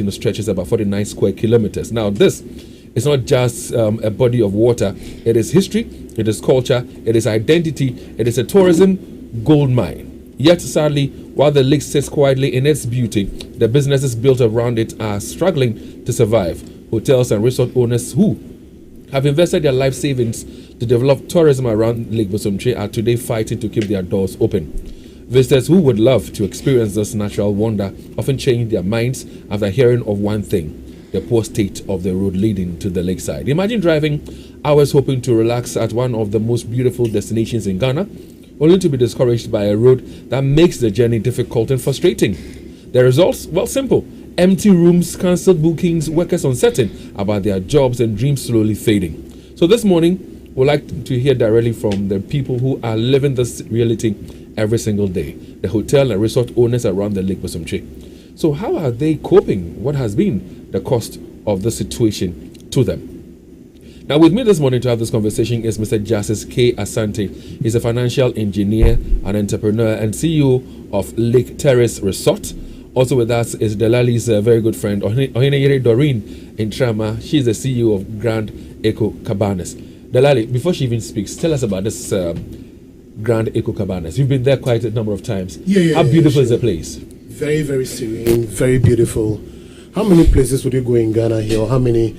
site stretches about 49 square kilometers. Now, this is not just a body of water. It is history, it is culture, it is identity, it is a tourism gold mine. Yet, sadly, while the lake sits quietly in its beauty, the businesses built around it are struggling to survive. Hotels and resort owners who have invested their life savings to develop tourism around Lake Bosomtwe are today fighting to keep their doors open. Visitors who would love to experience this natural wonder often change their minds after hearing of one thing: the poor state of the road leading to the lakeside. Imagine driving hours hoping to relax at one of the most beautiful destinations in Ghana, only to be discouraged by a road that makes the journey difficult and frustrating. The results? Well, simple. Empty rooms, cancelled bookings, workers uncertain about their jobs, and dreams slowly fading. So this morning, we'd like to hear directly from the people who are living this reality every single day, the hotel and resort owners around the Lake Bosomtwe. So how are they coping? What has been the cost of the situation to them? Now, with me this morning to have this conversation is Mr. Justice K. Asante. He's a financial engineer, an entrepreneur, and CEO of Lake Terrace Resort. Also with us is Delali's very good friend, Oheneyere Doreen Intrama. She's the CEO of Grand Eco Cabanas. Delali, before she even speaks, tell us about this Grand Eco Cabanas. You've been there quite a number of times. How beautiful is the place? Very, very serene, very beautiful. How many places would you go in Ghana here? Or how many,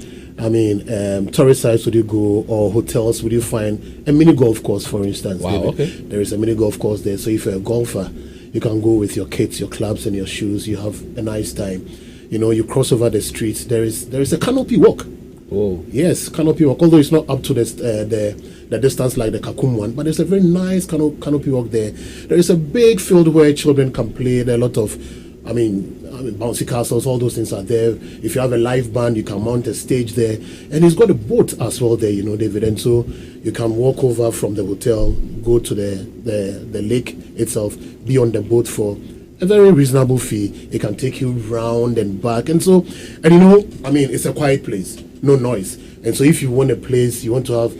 tourist sites would you go, or hotels would you find? A mini golf course, for instance. Wow, okay. There is a mini golf course there. So if you're a golfer, you can go with your kits, your clubs, and your shoes. You have a nice time. You know, you cross over the streets. There is a canopy walk. Oh yes, canopy walk. Although it's not up to the distance like the Kakum one, but there's a very nice canopy walk there. There is a big field where children can play. There are a lot of, bouncy castles. All those things are there. If you have a live band, you can mount a stage there, and it's got a boat as well there. You know, David, and so you can walk over from the hotel, go to the lake itself, be on the boat for a very reasonable fee. It can take you round and back, and it's a quiet place, no noise. And so if you want a place, you want to have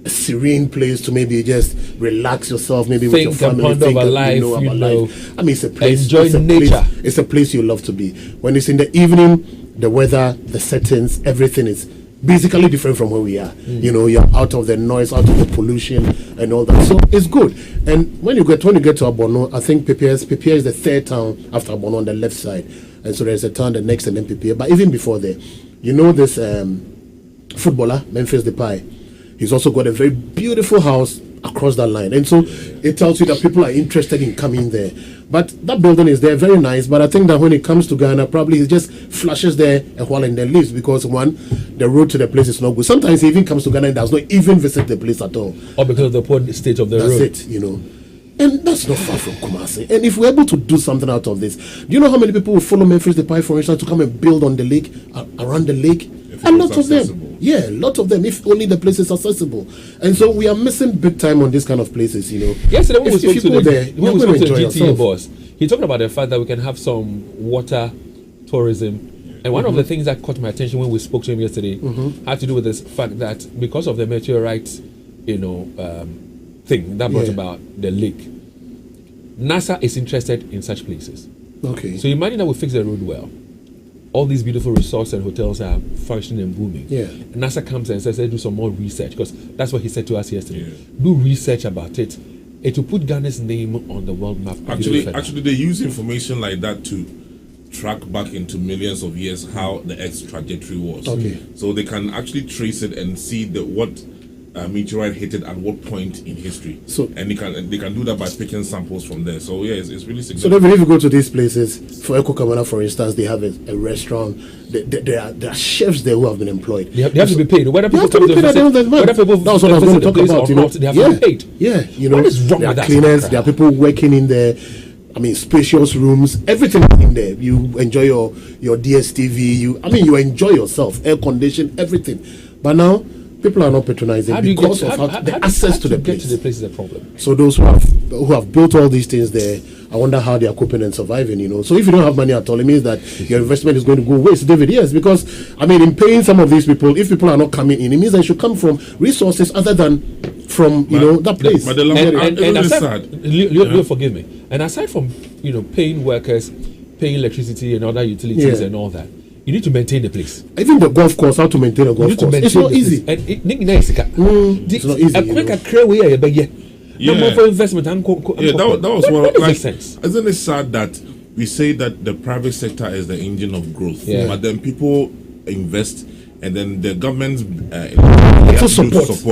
a serene place to maybe just relax yourself, maybe with your family, think about life. I mean, it's a place. Enjoy nature. It's a place you love to be. When it's in the evening, the weather, the settings, everything is basically different from where we are. You know, you're out of the noise, out of the pollution and all that. So it's good. And when you get to Abono, I think Pipia is the third town after Abono on the left side. And so there's a town the next and then Pipia. But even before there, you know this footballer, Memphis Depay. He's also got a very beautiful house across that line. And so it tells you that people are interested in coming there. But that building is there, very nice. But I think that when it comes to Ghana, probably it just flashes there a while and then leaves, because one, the road to the place is not good. Sometimes he even comes to Ghana and does not even visit the place at all. Or because of the poor state of the road. That's it, you know. And that's not far from Kumasi. And if we're able to do something out of this, do you know how many people will follow Memphis Depay, for instance, to come and build on the lake, around the lake? A lot of them. Yeah, a lot of them, if only the place is accessible. And so we are missing big time on these kind of places, you know. Yesterday when we spoke to the GTA boss, he talked about the fact that we can have some water tourism. And one of the things that caught my attention when we spoke to him yesterday had to do with this fact that because of the meteorite, thing that brought about the lake, NASA is interested in such places. Okay. So imagine that we fix the road well. All these beautiful resorts and hotels are functioning and booming. Yeah. And NASA comes and says, do some more research, because that's what he said to us yesterday. Yeah. Do research about it. It will put Ghana's name on the world map. Actually, they use information like that to track back into millions of years how the Earth's trajectory was. Okay. So they can actually trace it and see what meteorite hit it at what point in history. So and they can do that by picking samples from there. So yeah, it's really significant. So then if you go to these places, for Eco Cabana, for instance, they have a restaurant. There are chefs there who have been employed. They have to be paid. Whether people come to visit, that's what I was going to talk about. Not, they have to be paid. Yeah, you know, what is wrong there with are that? Cleaners. There are people working in there. I mean, spacious rooms, everything in there. You enjoy your DSTV. You enjoy yourself, air conditioning, everything. But now people are not patronizing because of the access to the place. Get to the place is a problem. So those who have built all these things there, I wonder how they are coping and surviving. You know, so if you don't have money at all, it means that your investment is going to go waste, David. Yes, because in paying some of these people, if people are not coming in, it means they should come from resources other than from that place. And aside, you'll forgive me. And aside from paying workers, paying electricity and other utilities and all that, You need to maintain the place. Even the golf course, how to maintain a golf course. It's not easy. And it's not easy. A quick way, no more investment. That was what makes sense. Isn't it sad that we say that the private sector is the engine of growth, but then people invest and then the government's support.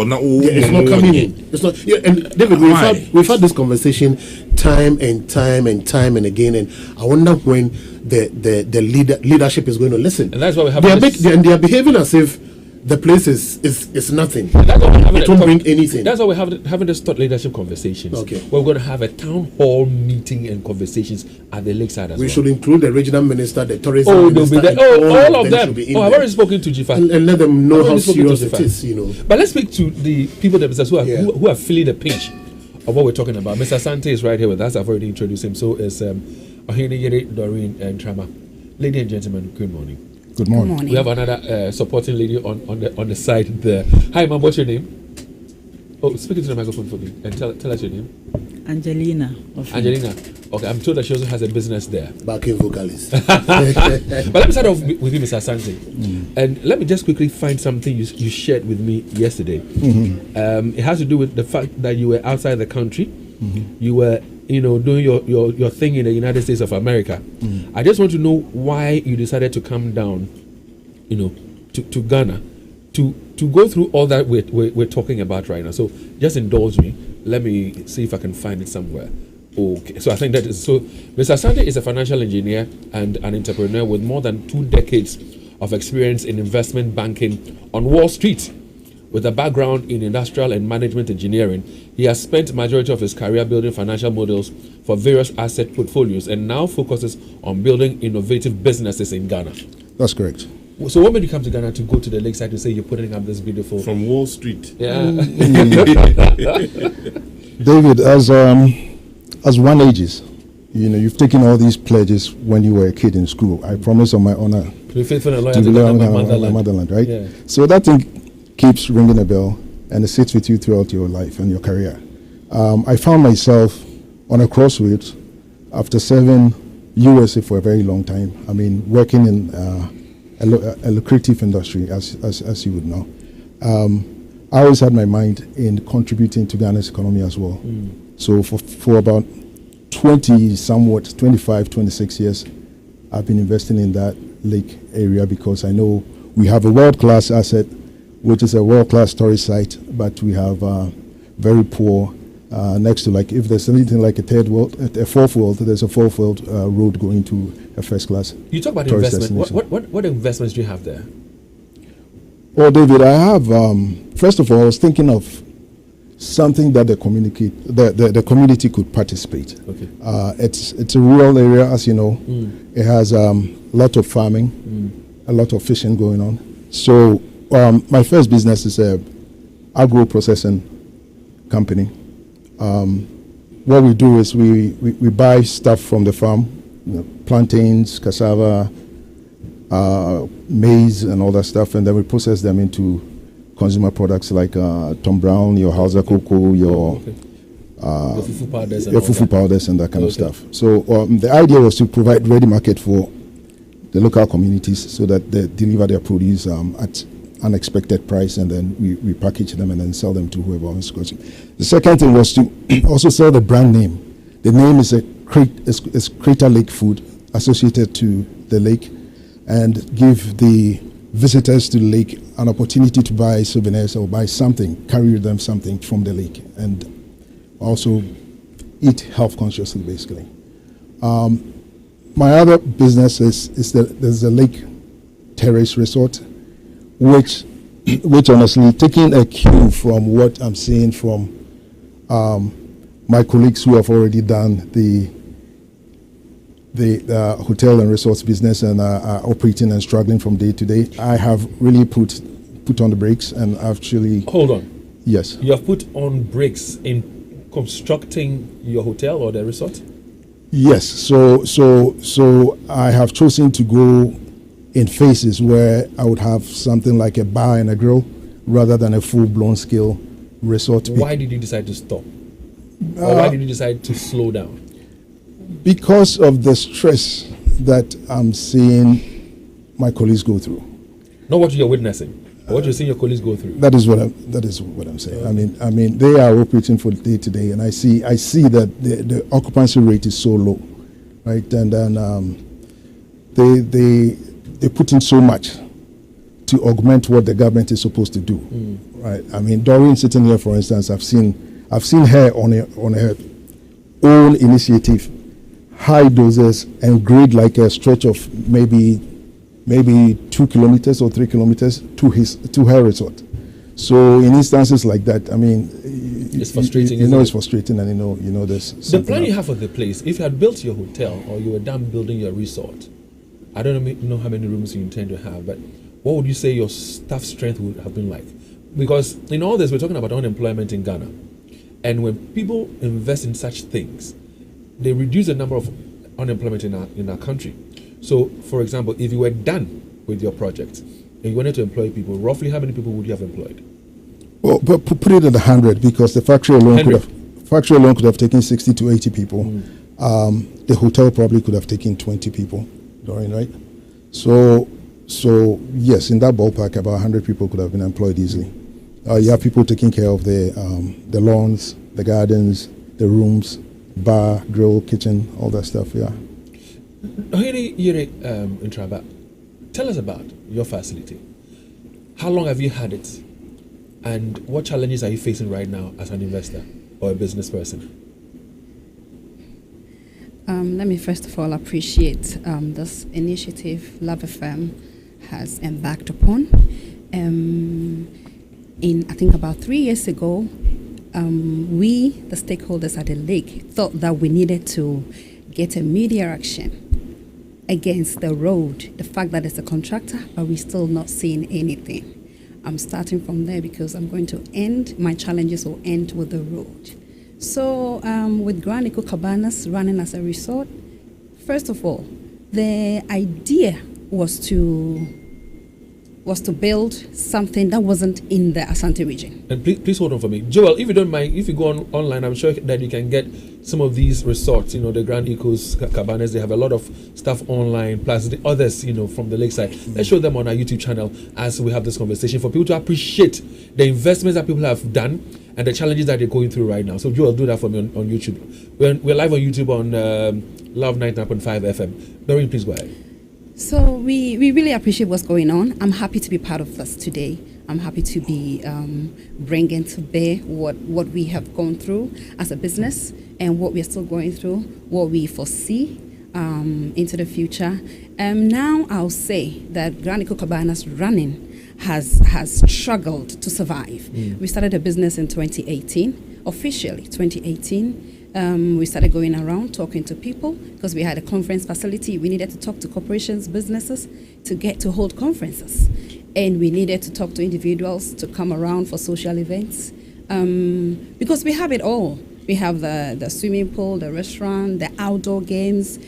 Now, it's not coming in. It's not. Yeah, and David, we've had this conversation time and again, and I wonder when the leadership is going to listen. And that's why we have. They are behaving as if the place is nothing. It won't bring anything. That's why we're having this thought leadership conversations. Okay. We're going to have a town hall meeting and conversations at the lakeside as well. We should include the regional minister, the tourism minister. They'll be there. All of them. I've already spoken to Jifa. And let them know how serious it is, But let's speak to the people themselves who are feeling the pinch of what we're talking about. Mr. Asante is right here with us. I've already introduced him. So is Ohene Yere, Doreen, and Trama. Ladies and gentlemen, good morning. Good morning. We have another supporting lady on the side there. Hi, ma'am. What's your name? Oh, speak into the microphone for me and tell us your name. Angelina. Angelina. Okay, I'm told that she also has a business there. Backing vocalist. But let me start off with you, Mr. Asante. And let me just quickly find something you shared with me yesterday. It has to do with the fact that you were outside the country. You were doing your thing in the United States of America. I just want to know why you decided to come down, to Ghana, to go through all that we're talking about right now. So just indulge me. Let me see if I can find it somewhere. Okay. So I think that is so. Mr. Asante is a financial engineer and an entrepreneur with more than 2 decades of experience in investment banking on Wall Street. With a background in industrial and management engineering, he has spent majority of his career building financial models for various asset portfolios and now focuses on building innovative businesses in Ghana. That's correct. So what made you come to Ghana to go to the lakeside to say you're putting up this beautiful... From Wall Street. Yeah. David, as one ages, you've taken all these pledges when you were a kid in school. I promise on my honor to be faithful and loyal to to my motherland, right? Yeah. So that thing keeps ringing a bell and it sits with you throughout your life and your career. I found myself on a crossroads after serving USA for a very long time. I mean, working in a lucrative industry, as you would know. I always had my mind in contributing to Ghana's economy as well. So for about 25, 26 years, I've been investing in that lake area because I know we have a world-class asset, which is a world-class tourist site, but we have very poor next to, like, if there's anything like a fourth world, there's a fourth world road going to a first-class. You talk about investment. What investments do you have there? Well, David, I have, first of all, I was thinking of something that the community could participate. Okay. It's a rural area, as you know. It has a lot of farming, a lot of fishing going on. So my first business is a agro-processing company. What we do is we buy stuff from the farm, plantains, cassava, maize and all that stuff, and then we process them into consumer products like Tom Brown, your Hausa cocoa, your fufu powders and that kind of stuff. So the idea was to provide ready market for the local communities so that they deliver their produce at unexpected price, and then we package them and then sell them to whoever wants to consume. The second thing was to also sell the brand name. The name is Crater Lake Food, associated to the lake, and give the visitors to the lake an opportunity to buy souvenirs or buy something, carry them something from the lake, and also eat health consciously, basically. My other business there's a lake terrace resort, which honestly, taking a cue from what I'm seeing from my colleagues who have already done the hotel and resorts business and are operating and struggling from day to day, I have really put on the brakes and actually... Hold on. Yes. You have put on brakes in constructing your hotel or the resort? Yes. So I have chosen to go in phases where I would have something like a bar and a grill rather than a full-blown scale resort. Why did you decide to stop? Or why did you decide to slow down? Because of the stress that I'm seeing my colleagues go through. Not what you're witnessing, but what you're seeing your colleagues go through. That is what I'm saying. Okay. I mean, they are operating for day to day, and I see that the occupancy rate is so low, right? And then they put in so much to augment what the government is supposed to do, right? I mean, Doreen sitting here, for instance, I've seen her on her own initiative, high doses and grade like a stretch of maybe 2 kilometers or 3 kilometers to her resort. So in instances like that, I mean, it's frustrating. You know, it's frustrating, and you know, there's the plan you have for the place. If you had built your hotel or you were done building your resort, I don't know how many rooms you intend to have, but what would you say your staff strength would have been like? Because in all this, we're talking about unemployment in Ghana. And when people invest in such things, they reduce the number of unemployment in our country. So, for example, if you were done with your project and you wanted to employ people, roughly how many people would you have employed? Well, but put it at 100, because the factory alone could have taken 60 to 80 people. The hotel probably could have taken 20 people, Doreen, right? So yes, in that ballpark, about 100 people could have been employed easily. You have people taking care of the lawns, the gardens, the rooms, bar, grill, kitchen, all that stuff. Yeah. Intraba, tell us about your facility. How long have you had it, and what challenges are you facing right now as an investor or a business person? Let me first of all appreciate this initiative Love FM has embarked upon. I think about 3 years ago, we, the stakeholders at the lake, thought that we needed to get a media action against the road, the fact that it's a contractor, but we're still not seeing anything. I'm starting from there because I'm going to end, my challenges will end with the road. So with Grand Eco Cabanas running as a resort, first of all, the idea was to build something that wasn't in the Asante region. And please hold on for me. Joel, if you don't mind, if you go online, I'm sure that you can get some of these resorts, the Grand Ecos, Cabanas, they have a lot of stuff online, plus the others, from the lakeside. Let's show them on our YouTube channel as we have this conversation for people to appreciate the investments that people have done and the challenges that they're going through right now. So Joel, do that for me on YouTube. We're live on YouTube on Love 99.5 FM. Doreen, please go ahead. So we really appreciate what's going on. I'm happy to be part of this today. I'm happy to be bringing to bear what we have gone through as a business and what we're still going through, what we foresee into the future. Now I'll say that Grand Eco Cabanas running has struggled to survive. We started a business in 2018, officially 2018. We started going around talking to people because we had a conference facility. We needed to talk to corporations, businesses to get to hold conferences. And we needed to talk to individuals to come around for social events because we have it all. We have the swimming pool, the restaurant, the outdoor games,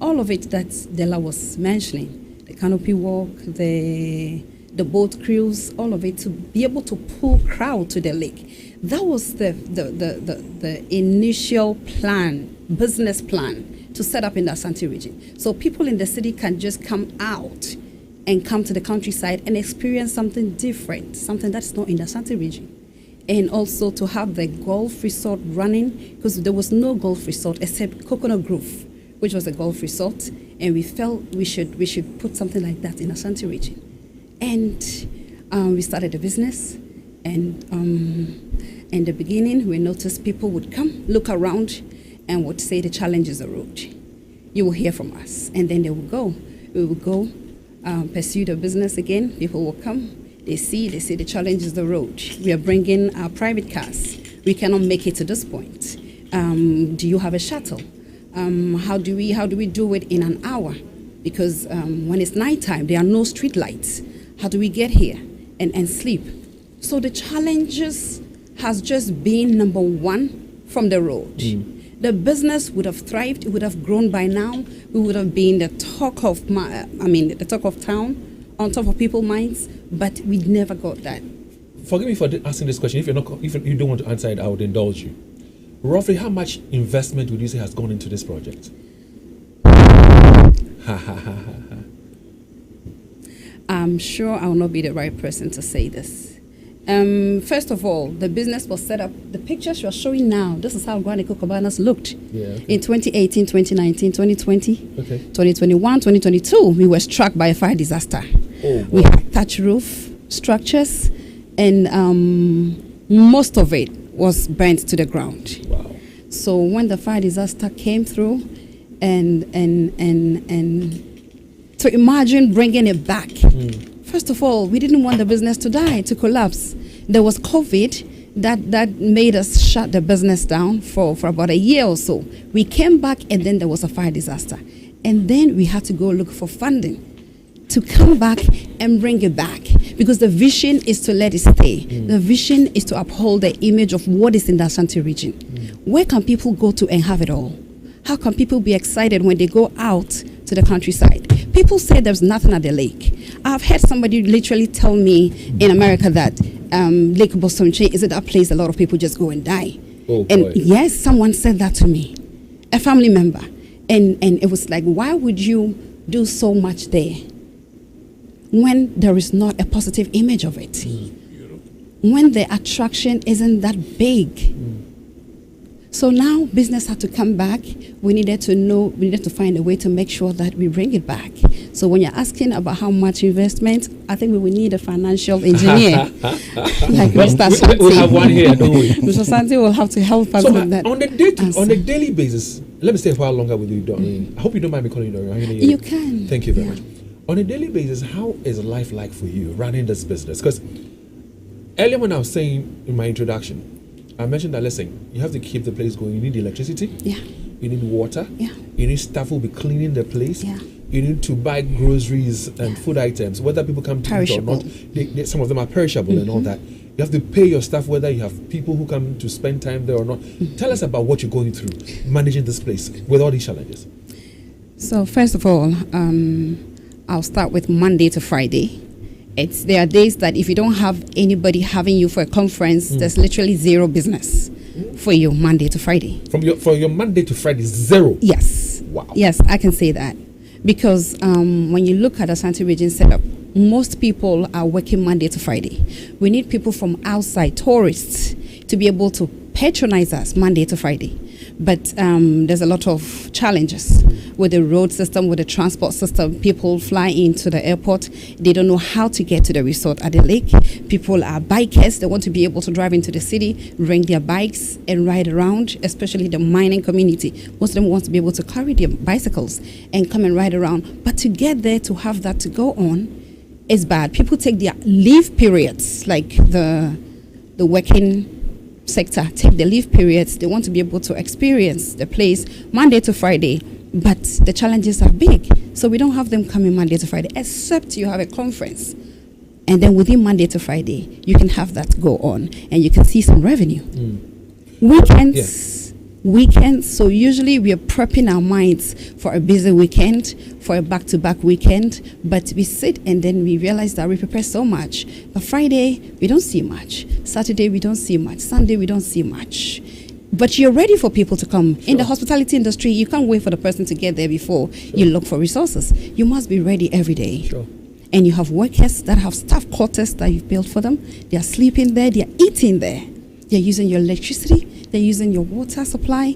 all of it that Della was mentioning, the canopy walk, the boat cruise, all of it to be able to pull crowd to the lake. That was the initial plan, business plan to set up in the Asante region. So people in the city can just come out and come to the countryside and experience something different, something that's not in the Asante region. And also to have the golf resort running, because there was no golf resort except Coconut Grove, which was a golf resort. And we felt we should put something like that in the Asante region. And we started a business. And in the beginning, we noticed people would come, look around, and would say the challenge is the road. You will hear from us. And then they will go. We will go, pursue the business again. People will come. They say the challenge is the road. We are bringing our private cars. We cannot make it to this point. Do you have a shuttle? How do we do it in an hour? Because when it's nighttime, there are no street lights. How do we get here and sleep? So the challenges has just been number one from the road. The business would have thrived. It would have grown by now. We would have been the talk of the talk of town, on top of people's minds. But we never got that. Forgive me for asking this question. If you don't want to answer it, I would indulge you. Roughly, how much investment would you say has gone into this project? I'm sure I will not be the right person to say this. First of all, the business was set up. The pictures you're showing now, this is how Granny Cabanas looked in 2018, 2019, 2020, 2021, 2022. We were struck by a fire disaster. We had thatch roof structures, and most of it was burnt to the ground. Wow. So when the fire disaster came through, and to imagine bringing it back. First of all, we didn't want the business to die, to collapse. There was COVID that made us shut the business down for about a year or so. We came back, and then there was a fire disaster. And then we had to go look for funding to come back and bring it back, because the vision is to let it stay. The vision is to uphold the image of what is in the Ashanti region. Where can people go to and have it all? How can people be excited when they go out to the countryside? People say there's nothing at the lake. I've heard somebody literally tell me in America that Lake Bosomtwe is that place a lot of people just go and die. And yes, someone said that to me, a family member. And it was like, why would you do so much there when there is not a positive image of it? When the attraction isn't that big? So now business had to come back. We needed to find a way to make sure that we bring it back. So when you're asking about how much investment, I think we will need a financial engineer. Like Mr. Santi. We have one here, don't we? Mr. Santi will have to help us with that. On a daily basis, let me stay for how longer with you, Doreen. I hope you don't mind me calling you Doreen. You can. Thank you very much. On a daily basis, how is life like for you running this business? Because earlier when I was saying in my introduction, I mentioned that, listen, you have to keep the place going. You need electricity. Yeah. You need water. Yeah. You need staff who will be cleaning the place. Yeah. You need to buy groceries and food items, whether people come to eat or not. Some of them are perishable and all that. You have to pay your staff, whether you have people who come to spend time there or not. Tell us about what you're going through, managing this place with all these challenges. So first of all, I'll start with Monday to Friday. There are days that if you don't have anybody having you for a conference, there's literally zero business for you Monday to Friday. From your Monday to Friday, zero? Yes. Wow. Yes, I can say that. Because when you look at Ashanti region setup, most people are working Monday to Friday. We need people from outside, tourists, to be able to patronize us Monday to Friday. But there's a lot of challenges with the road system, with the transport system. People fly into the airport. They don't know how to get to the resort at the lake. People are bikers. They want to be able to drive into the city, rent their bikes and ride around, especially the mining community. Most of them want to be able to carry their bicycles and come and ride around. But to get there, to have that to go on, is bad. People take their leave periods, like the working sector take the leave periods. They want to be able to experience the place Monday to Friday, but the challenges are big, so we don't have them coming Monday to Friday, except you have a conference, and then within Monday to Friday you can have that go on and you can see some revenue. Weekends, so usually we are prepping our minds for a busy weekend, for a back-to-back weekend, but we sit and then we realize that we prepare so much. But Friday, we don't see much. Saturday, we don't see much. Sunday, we don't see much. But you're ready for people to come. Sure. In the hospitality industry, you can't wait for the person to get there before you look for resources. You must be ready every day. Sure. And you have workers that have staff quarters that you've built for them. They are sleeping there. They are eating there. They're using your electricity. They're using your water supply.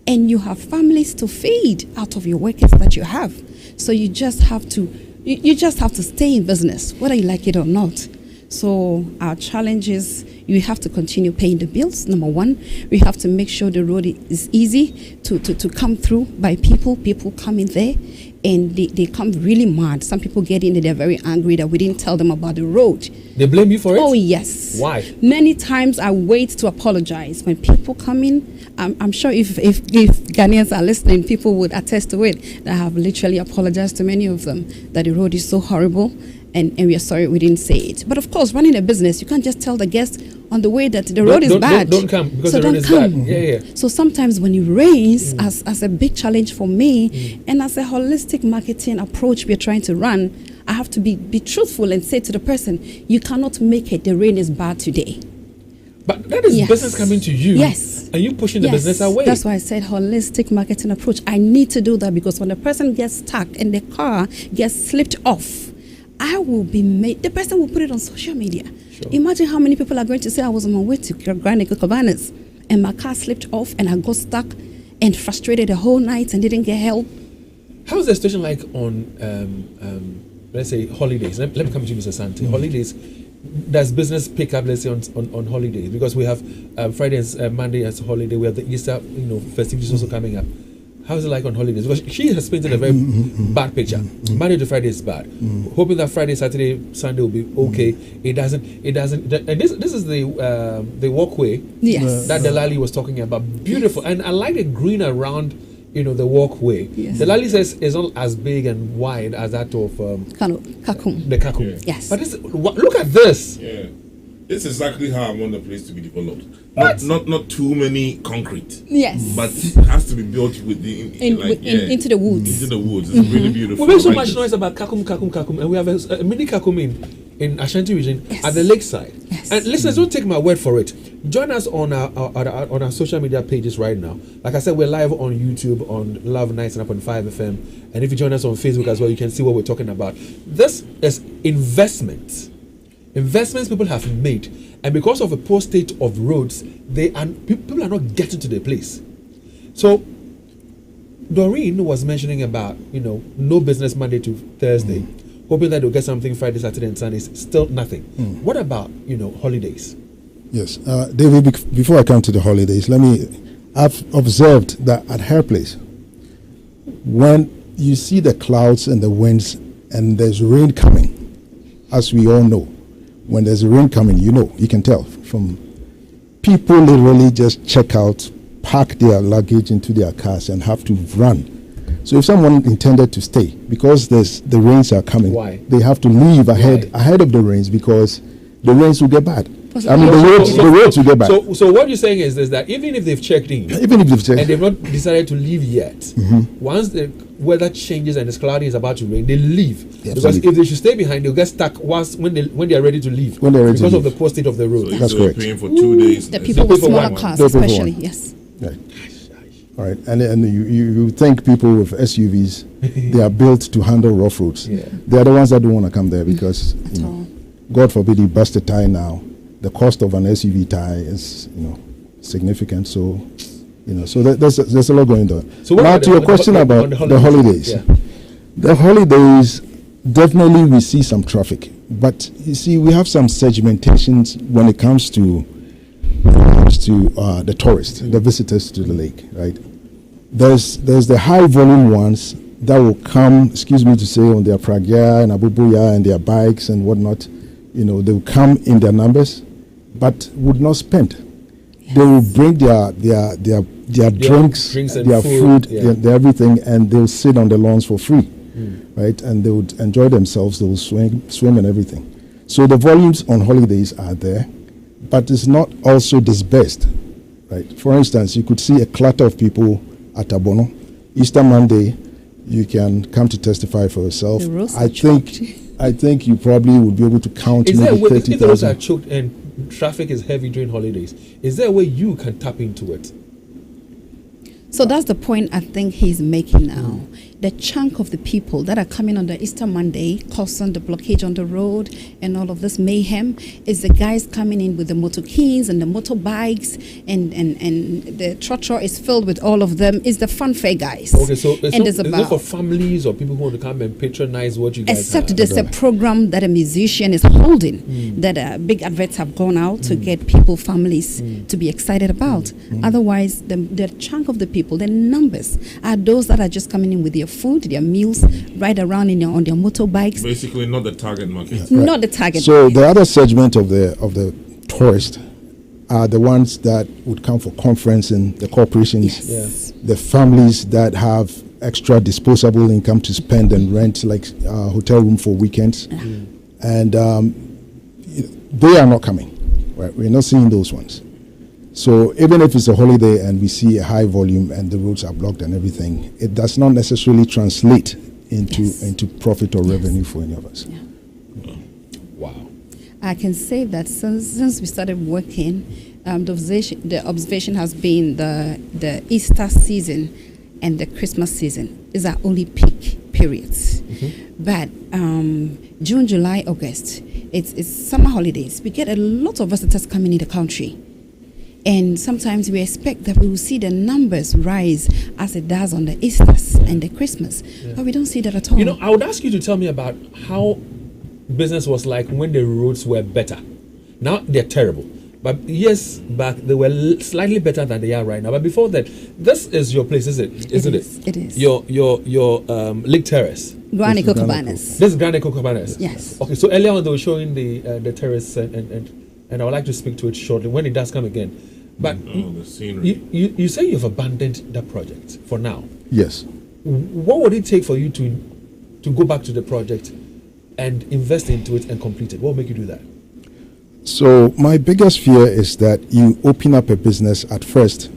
And you have families to feed out of your workers that you have. So you just have to stay in business, whether you like it or not. So our challenge is you have to continue paying the bills, number one. We have to make sure the road is easy to come through by people. People come in there and they come really mad. Some people get in there, they're very angry that we didn't tell them about the road. They blame you for it? Oh, yes. Why? Many times I wait to apologize. When people come in, I'm sure if Ghanaians are listening, people would attest to it. I have literally apologized to many of them that the road is so horrible and we are sorry we didn't say it. But of course, running a business, you can't just tell the guests on the way that the road is bad. Don't come because so the road is bad. Yeah. So sometimes when it rains, as a big challenge for me, and as a holistic marketing approach we're trying to run, I have to be truthful and say to the person, you cannot make it, the rain is bad today. But that is business coming to you. Yes. And you pushing the business away. That's why I said holistic marketing approach. I need to do that because when the person gets stuck and the car gets slipped off, I that will be made. The person will put it on social media. Sure. Imagine how many people are going to say, I was on my way to Granny Cabanas and my car slipped off and I got stuck and frustrated the whole night and didn't get help. How's the situation like on, let's say, holidays? Let me come to you, Mr. Sante. Holidays, does business pick up, let's say, on holidays? Because we have Friday and Monday as a holiday. We have the Easter, festivities also coming up. How is it like on holidays? Because she has painted a very bad picture. Monday to Friday is bad. Hoping that Friday, Saturday, Sunday will be okay. It doesn't. And this is the walkway that Delali was talking about. Beautiful, and I like the green around. The walkway. Yes. The Delali says is not as big and wide as that of Kakum. the Kakum. Yeah. Yes. But look at this. Yeah. It's exactly how I want the place to be developed. What? Not too many concrete. Yes. But it has to be built into the woods. Into the woods. It's really beautiful. We make so much noise about Kakum, and we have a mini Kakum in Ashanti region at the lakeside. Yes. And listeners, don't take my word for it. Join us on our social media pages right now. Like I said, we're live on YouTube on Love 99.5 FM, and if you join us on Facebook as well, you can see what we're talking about. This is investments people have made, and because of a poor state of roads, people are not getting to their place. So Doreen was mentioning about no business Monday to Thursday, hoping that they'll get something Friday, Saturday, and Sunday. Still nothing. What about holidays? Yes, David. Before I come to the holidays, I've observed that at her place, when you see the clouds and the winds, and there's rain coming, as we all know. When there's rain coming, you can tell from people literally just check out, pack their luggage into their cars and have to run. So if someone intended to stay, because the rains are coming, why? They have to leave ahead of the rains because the rains will get bad. I mean, the roads will get bad. So what you're saying is that even if they've checked in, and they've not decided to leave yet, once the weather changes and it's cloudy, it's about to rain, they leave. Because if they should stay behind, they'll get stuck when they are ready to leave. Because of the poor state of the road. So that's correct. Paying for 2 days. The people with smaller cars, especially. Yes. Right. All right, and you think people with SUVs, they are built to handle rough roads. Yeah. They are the ones that don't want to come there because, God forbid you bust a tire now. The cost of an SUV tire is, significant. So, so there's a lot going on. So now to your question about the holidays. Yeah. The holidays, definitely we see some traffic, but you see we have some segmentations when it comes to the tourists, the visitors to the lake, right? There's the high volume ones that will come, excuse me to say, on their pragya and abubuya and their bikes and whatnot. They will come in their numbers, but would not spend. Yes. They will bring their drinks, their food, their everything, and they'll sit on the lawns for free, right? And they would enjoy themselves. They will swim and everything. So the volumes on holidays are there, but it's not also dispersed, right? For instance, you could see a clutter of people at Abono. Easter Monday, you can come to testify for yourself. I think you probably would be able to count maybe 30,000. If the roads are choked and traffic is heavy during holidays, is there a way you can tap into it? So that's the point I think he's making now. The chunk of the people that are coming on the Easter Monday, causing the blockage on the road and all of this mayhem, is the guys coming in with the motorkeys and the motorbikes, and the trotro is filled with all of them. It's the funfair guys. Okay, so is it for families or people who want to come and patronize what you guys Except have? There's a program that a musician is holding that big adverts have gone out to get people, families, to be excited about. Otherwise, the chunk of the people, the numbers, are those that are just coming in with their food, their meals, ride around on their motorbikes. Basically, not the target market. Right. Not the target. So the other segment of the tourists are the ones that would come for conferencing, the corporations, the families that have extra disposable income to spend and rent, like hotel room for weekends, and they are not coming. Right, we're not seeing those ones. So even if it's a holiday and we see a high volume and the roads are blocked and everything, it does not necessarily translate into profit or revenue for any of us. Yeah. Wow. I can say that since we started working, the observation has been the Easter season and the Christmas season is our only peak period. periods. But June, July, August, it's summer holidays. We get a lot of visitors coming in the country. And sometimes we expect that we will see the numbers rise as it does on the Easters and the Christmas. But we don't see that at all. You know, I would ask you to tell me about how business was like when the roads were better. Now they're terrible. But years back, they were slightly better than they are right now. But before that, this is your place, is it? Isn't it? It is. Your Lake Terrace. Granny Cocobanas. This is Granny Cocobanas. Yes. Okay, so earlier on they were showing the terrace and I would like to speak to it shortly when it does come again. But the scenery. you say you've abandoned that project for now. Yes. What would it take for you to go back to the project and invest into it and complete it? What will make you do that? So my biggest fear is that you open up a business at first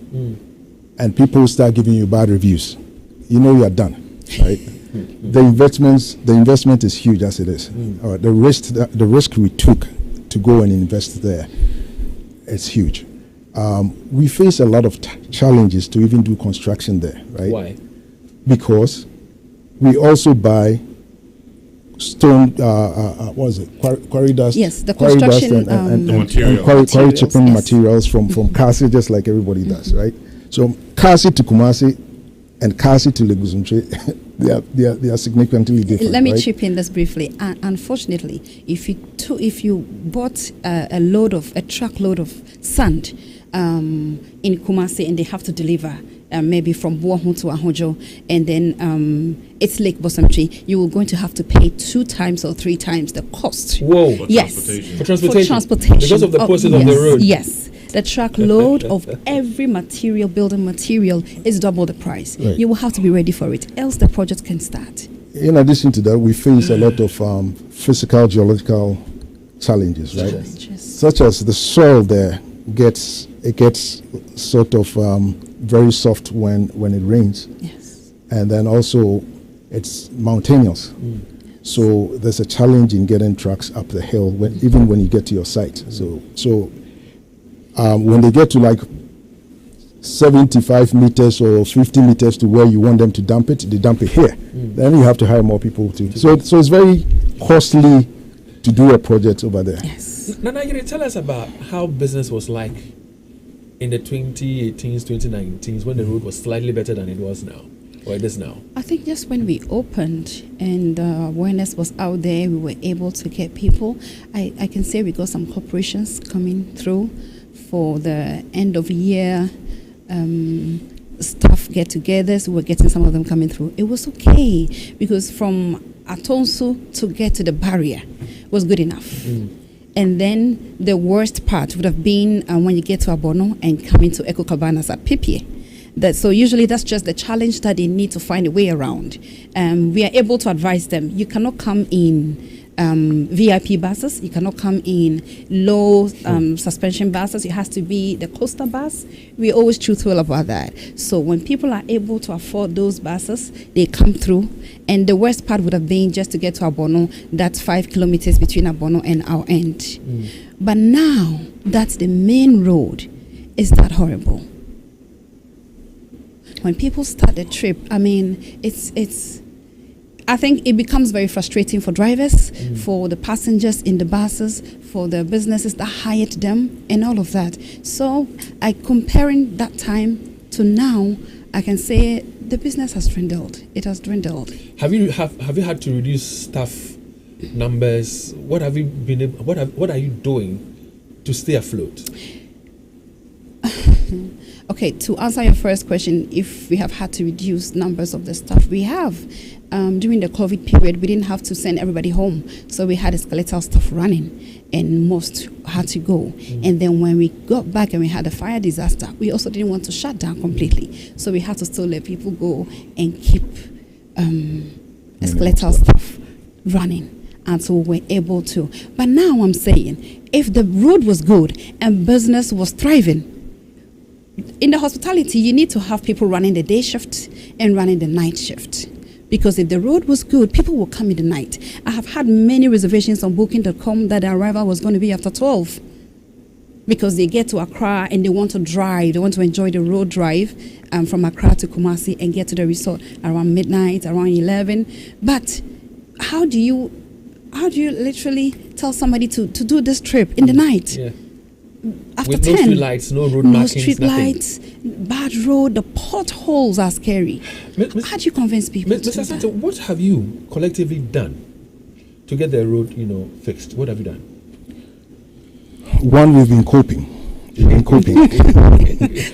and people start giving you bad reviews. You know you are done, right? The investment is huge as it is. The risk we took to go and invest there, it's huge. We face a lot of challenges to even do construction there, right? Why? Because we also buy stone, what is it? Quarry dust. Yes, the quarry dust construction and materials. quarry chipping yes. materials from Kasi, just like everybody does, right? So Kasi to Kumasi and Kasi to Lake Bosomtwe, they are significantly different. Let me right? chip in this briefly. Unfortunately, if you bought a truckload of sand in Kumasi and they have to deliver maybe from Buahu to Ahojo, and then it's Lake Bosomtwe, you are going to have to pay 2 times or 3 times the cost. Whoa. Yes. Transportation. For transportation. For transportation. Because of the posting yes, of the road. Yes. The truckload of every material, building material, is double the price. Right. You will have to be ready for it, else the project can start. In addition to that, we face a lot of physical, geological challenges, right? Challenges. Such as the soil there gets sort of very soft when it rains, Yes. and then also it's mountainous. So there's a challenge in getting trucks up the hill even when you get to your site. So when they get to like 75 meters or 50 meters to where you want them to dump it, they dump it here. Then you have to hire more people too. So it's very costly to do a project over there. Yes. Nana, can you tell us about how business was like in the 2018s, 2019s, when the road was slightly better than it was now, or it is now? I think just when we opened and awareness was out there, we were able to get people. I can say we got some corporations coming through for the end of year staff get-togethers. We were getting some of them coming through. It was okay because from Atonsu to get to the barrier was good enough. And then the worst part would have been when you get to Abono and come into Eco Cabanas at Pipie. So usually that's just the challenge that they need to find a way around. We are able to advise them. You cannot come in VIP buses. You cannot come in low suspension buses. It has to be the coaster bus. We're always truthful about that. So when people are able to afford those buses, they come through. And the worst part would have been just to get to Abono. That's 5 kilometers between Abono and our end. But now that's the main road. Is that horrible? When people start the trip, I mean, I think it becomes very frustrating for drivers, for the passengers in the buses, for the businesses that hired them, and all of that. So, comparing that time to now, I can say the business has dwindled. It has dwindled. Have you had to reduce staff numbers? What have you been? What are you doing to stay afloat? Okay, to answer your first question, if we have had to reduce numbers of the staff, we have. During the COVID period, we didn't have to send everybody home. So we had a skeletal staff running and most had to go. And then when we got back and we had a fire disaster, we also didn't want to shut down completely. So we had to still let people go and keep a skeletal staff running. And so we were able to. But now I'm saying, if the road was good and business was thriving, in the hospitality, you need to have people running the day shift and running the night shift. Because if the road was good, people will come in the night. I have had many reservations on Booking.com that the arrival was going to be after 12. because they get to Accra and they want to drive, they want to enjoy the road drive from Accra to Kumasi and get to the resort around midnight, around 11. But how do you literally tell somebody to do this trip in the night? Yeah. After With 10, no street lights, no road no markings, street nothing. lights, bad road, the potholes are scary. How do you convince people to do Mr. Asante, that? what have you collectively done to get the road, fixed? What have you done? One, we've been coping.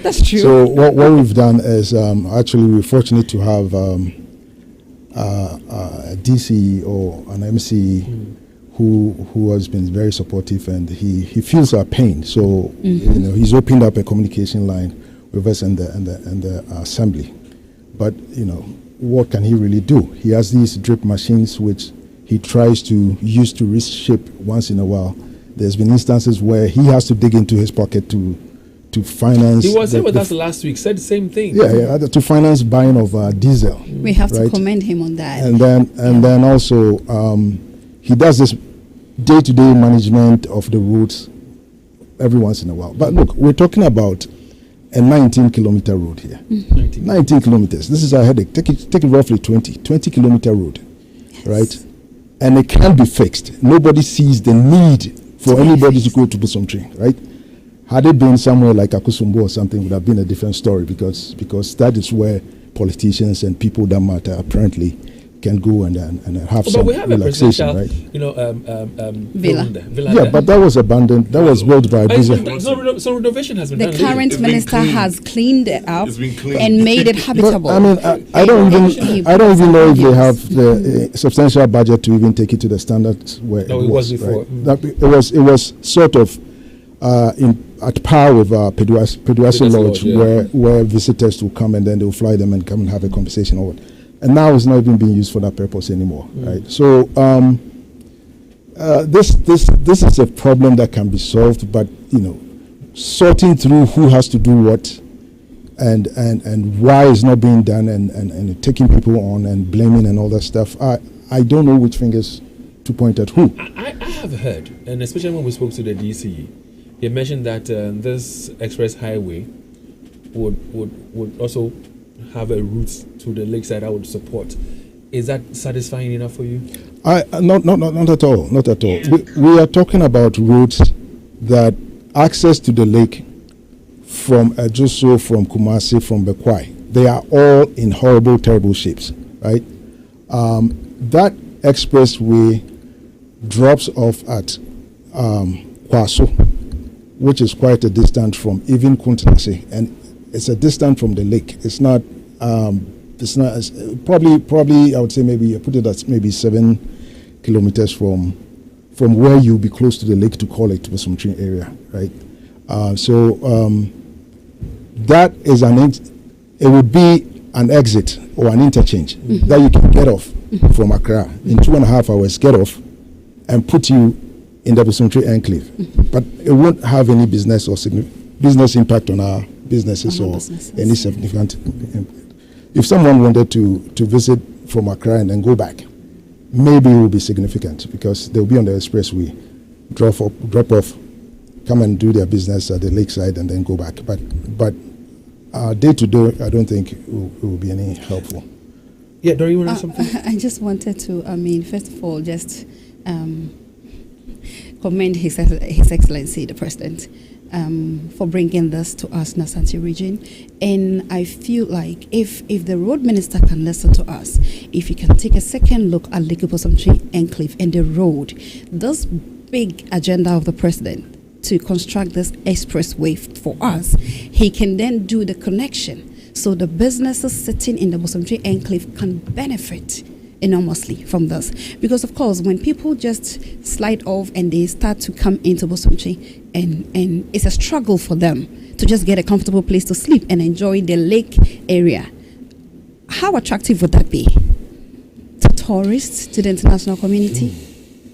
That's true. So what we've done is actually we're fortunate to have a DC or an MC who has been very supportive, and he feels our pain. So he's opened up a communication line with us and the assembly. But what can he really do? He has these drip machines which he tries to use to reshape once in a while. There's been instances where he has to dig into his pocket to finance. He was here with us last week, said the same thing. Yeah, to finance buying of diesel. We have to commend him on that. And then also he does this day-to-day management of the roads every once in a while. But look, we're talking about a 19-kilometer road here. 19 kilometers. This is a headache. Take it roughly 20-kilometer road, yes. Right? And it can be fixed. Nobody sees the need for anybody to go to Bosomtwe, right? Had it been somewhere like Akusumbu or something, it would have been a different story because that is where politicians and people that matter apparently can go and have some relaxation, right? Villa. Yeah, but that was abandoned. That was built by business. So renovation has been done. The current minister has cleaned it up and made it habitable. But, I mean, I don't even know if they have the substantial budget to even take it to the standards where it was before. Right? It was sort of at par with Peduasi Lodge, where visitors will come and then they'll fly them and come and have a conversation over. And now it's not even being used for that purpose anymore, right? So this is a problem that can be solved, but sorting through who has to do what and why it's not being done and taking people on and blaming and all that stuff. I don't know which fingers to point at who. I have heard, and especially when we spoke to the DC, he mentioned that this express highway would also have a route to the lakeside that would support. Is that satisfying enough for you? Not at all. Not at all. We are talking about routes that access to the lake from Ajuso, from Kumasi, from Bekwai. They are all in horrible, terrible shapes, right? That expressway drops off at Kwaso, which is quite a distance from even Kuntanase, and it's a distance from the lake. It's not probably I would say maybe I put it at maybe 7 kilometers from where you'll be close to the lake to call it Bosomtwe area, right? So that is it would be an exit or an interchange that you can get off from Accra in 2.5 hours, get off and put you in the Bosomtwe enclave. But it won't have any business or business impact on our businesses or any significant impact. If someone wanted to visit from Accra and then go back, maybe it will be significant because they'll be on the expressway, drop off, come and do their business at the lakeside and then go back. But day to day, I don't think it will be any helpful. Yeah, Dora, you want to say something? I just wanted to, first of all, just commend His Excellency, the President, for bringing this to us in the Asante region. And I feel like if the road minister can listen to us, if he can take a second look at Lake Bosomtwe enclave and the road, this big agenda of the president to construct this expressway for us, he can then do the connection so the businesses sitting in the Bosomtwe enclave can benefit enormously from this. Because of course, when people just slide off and they start to come into Bosomtwe, and it's a struggle for them to just get a comfortable place to sleep and enjoy the lake area, how attractive would that be to tourists, to the international community?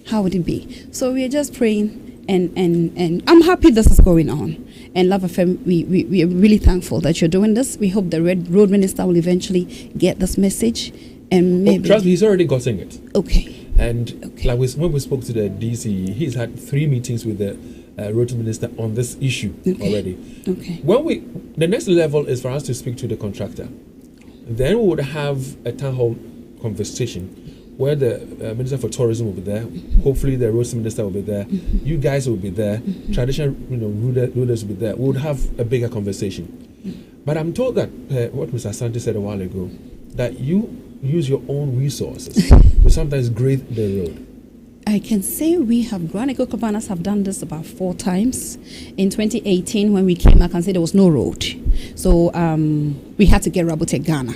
How would it be? So we are just praying, and I'm happy this is going on. And Love FM, we are really thankful that you're doing this. We hope the road minister will eventually get this message. And maybe trust me, he's already gotten it. Okay. And like when we spoke to the DC, he's had 3 meetings with the road minister on this issue already. Okay. The next level is for us to speak to the contractor. Then we would have a town hall conversation where the Minister for Tourism will be there. Hopefully the roads minister will be there. You guys will be there. Traditional rulers will be there. We would have a bigger conversation. But I'm told that what Mr. Asante said a while ago, that you use your own resources to sometimes grade the road. I can say we have grown. Eco Cabanas have done this about 4 times. In 2018, when we came, I can say there was no road. So we had to get Rabotec Ghana.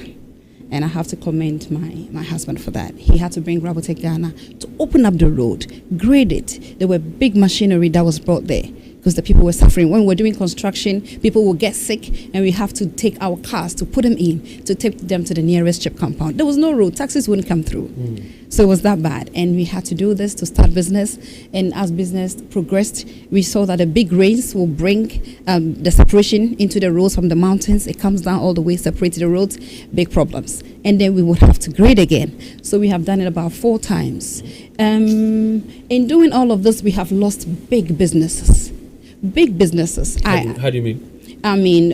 And I have to commend my husband for that. He had to bring Rabotec Ghana to open up the road, grade it. There were big machinery that was brought there because the people were suffering. When we were doing construction, people would get sick and we have to take our cars to put them in, to take them to the nearest chip compound. There was no road. Taxis wouldn't come through. So it was that bad. And we had to do this to start business. And as business progressed, we saw that the big rains will bring the separation into the roads from the mountains. It comes down all the way, separated the roads, big problems. And then we would have to grade again. So we have done it about 4 times. In doing all of this, we have lost big businesses. Big businesses. How do you mean? I mean,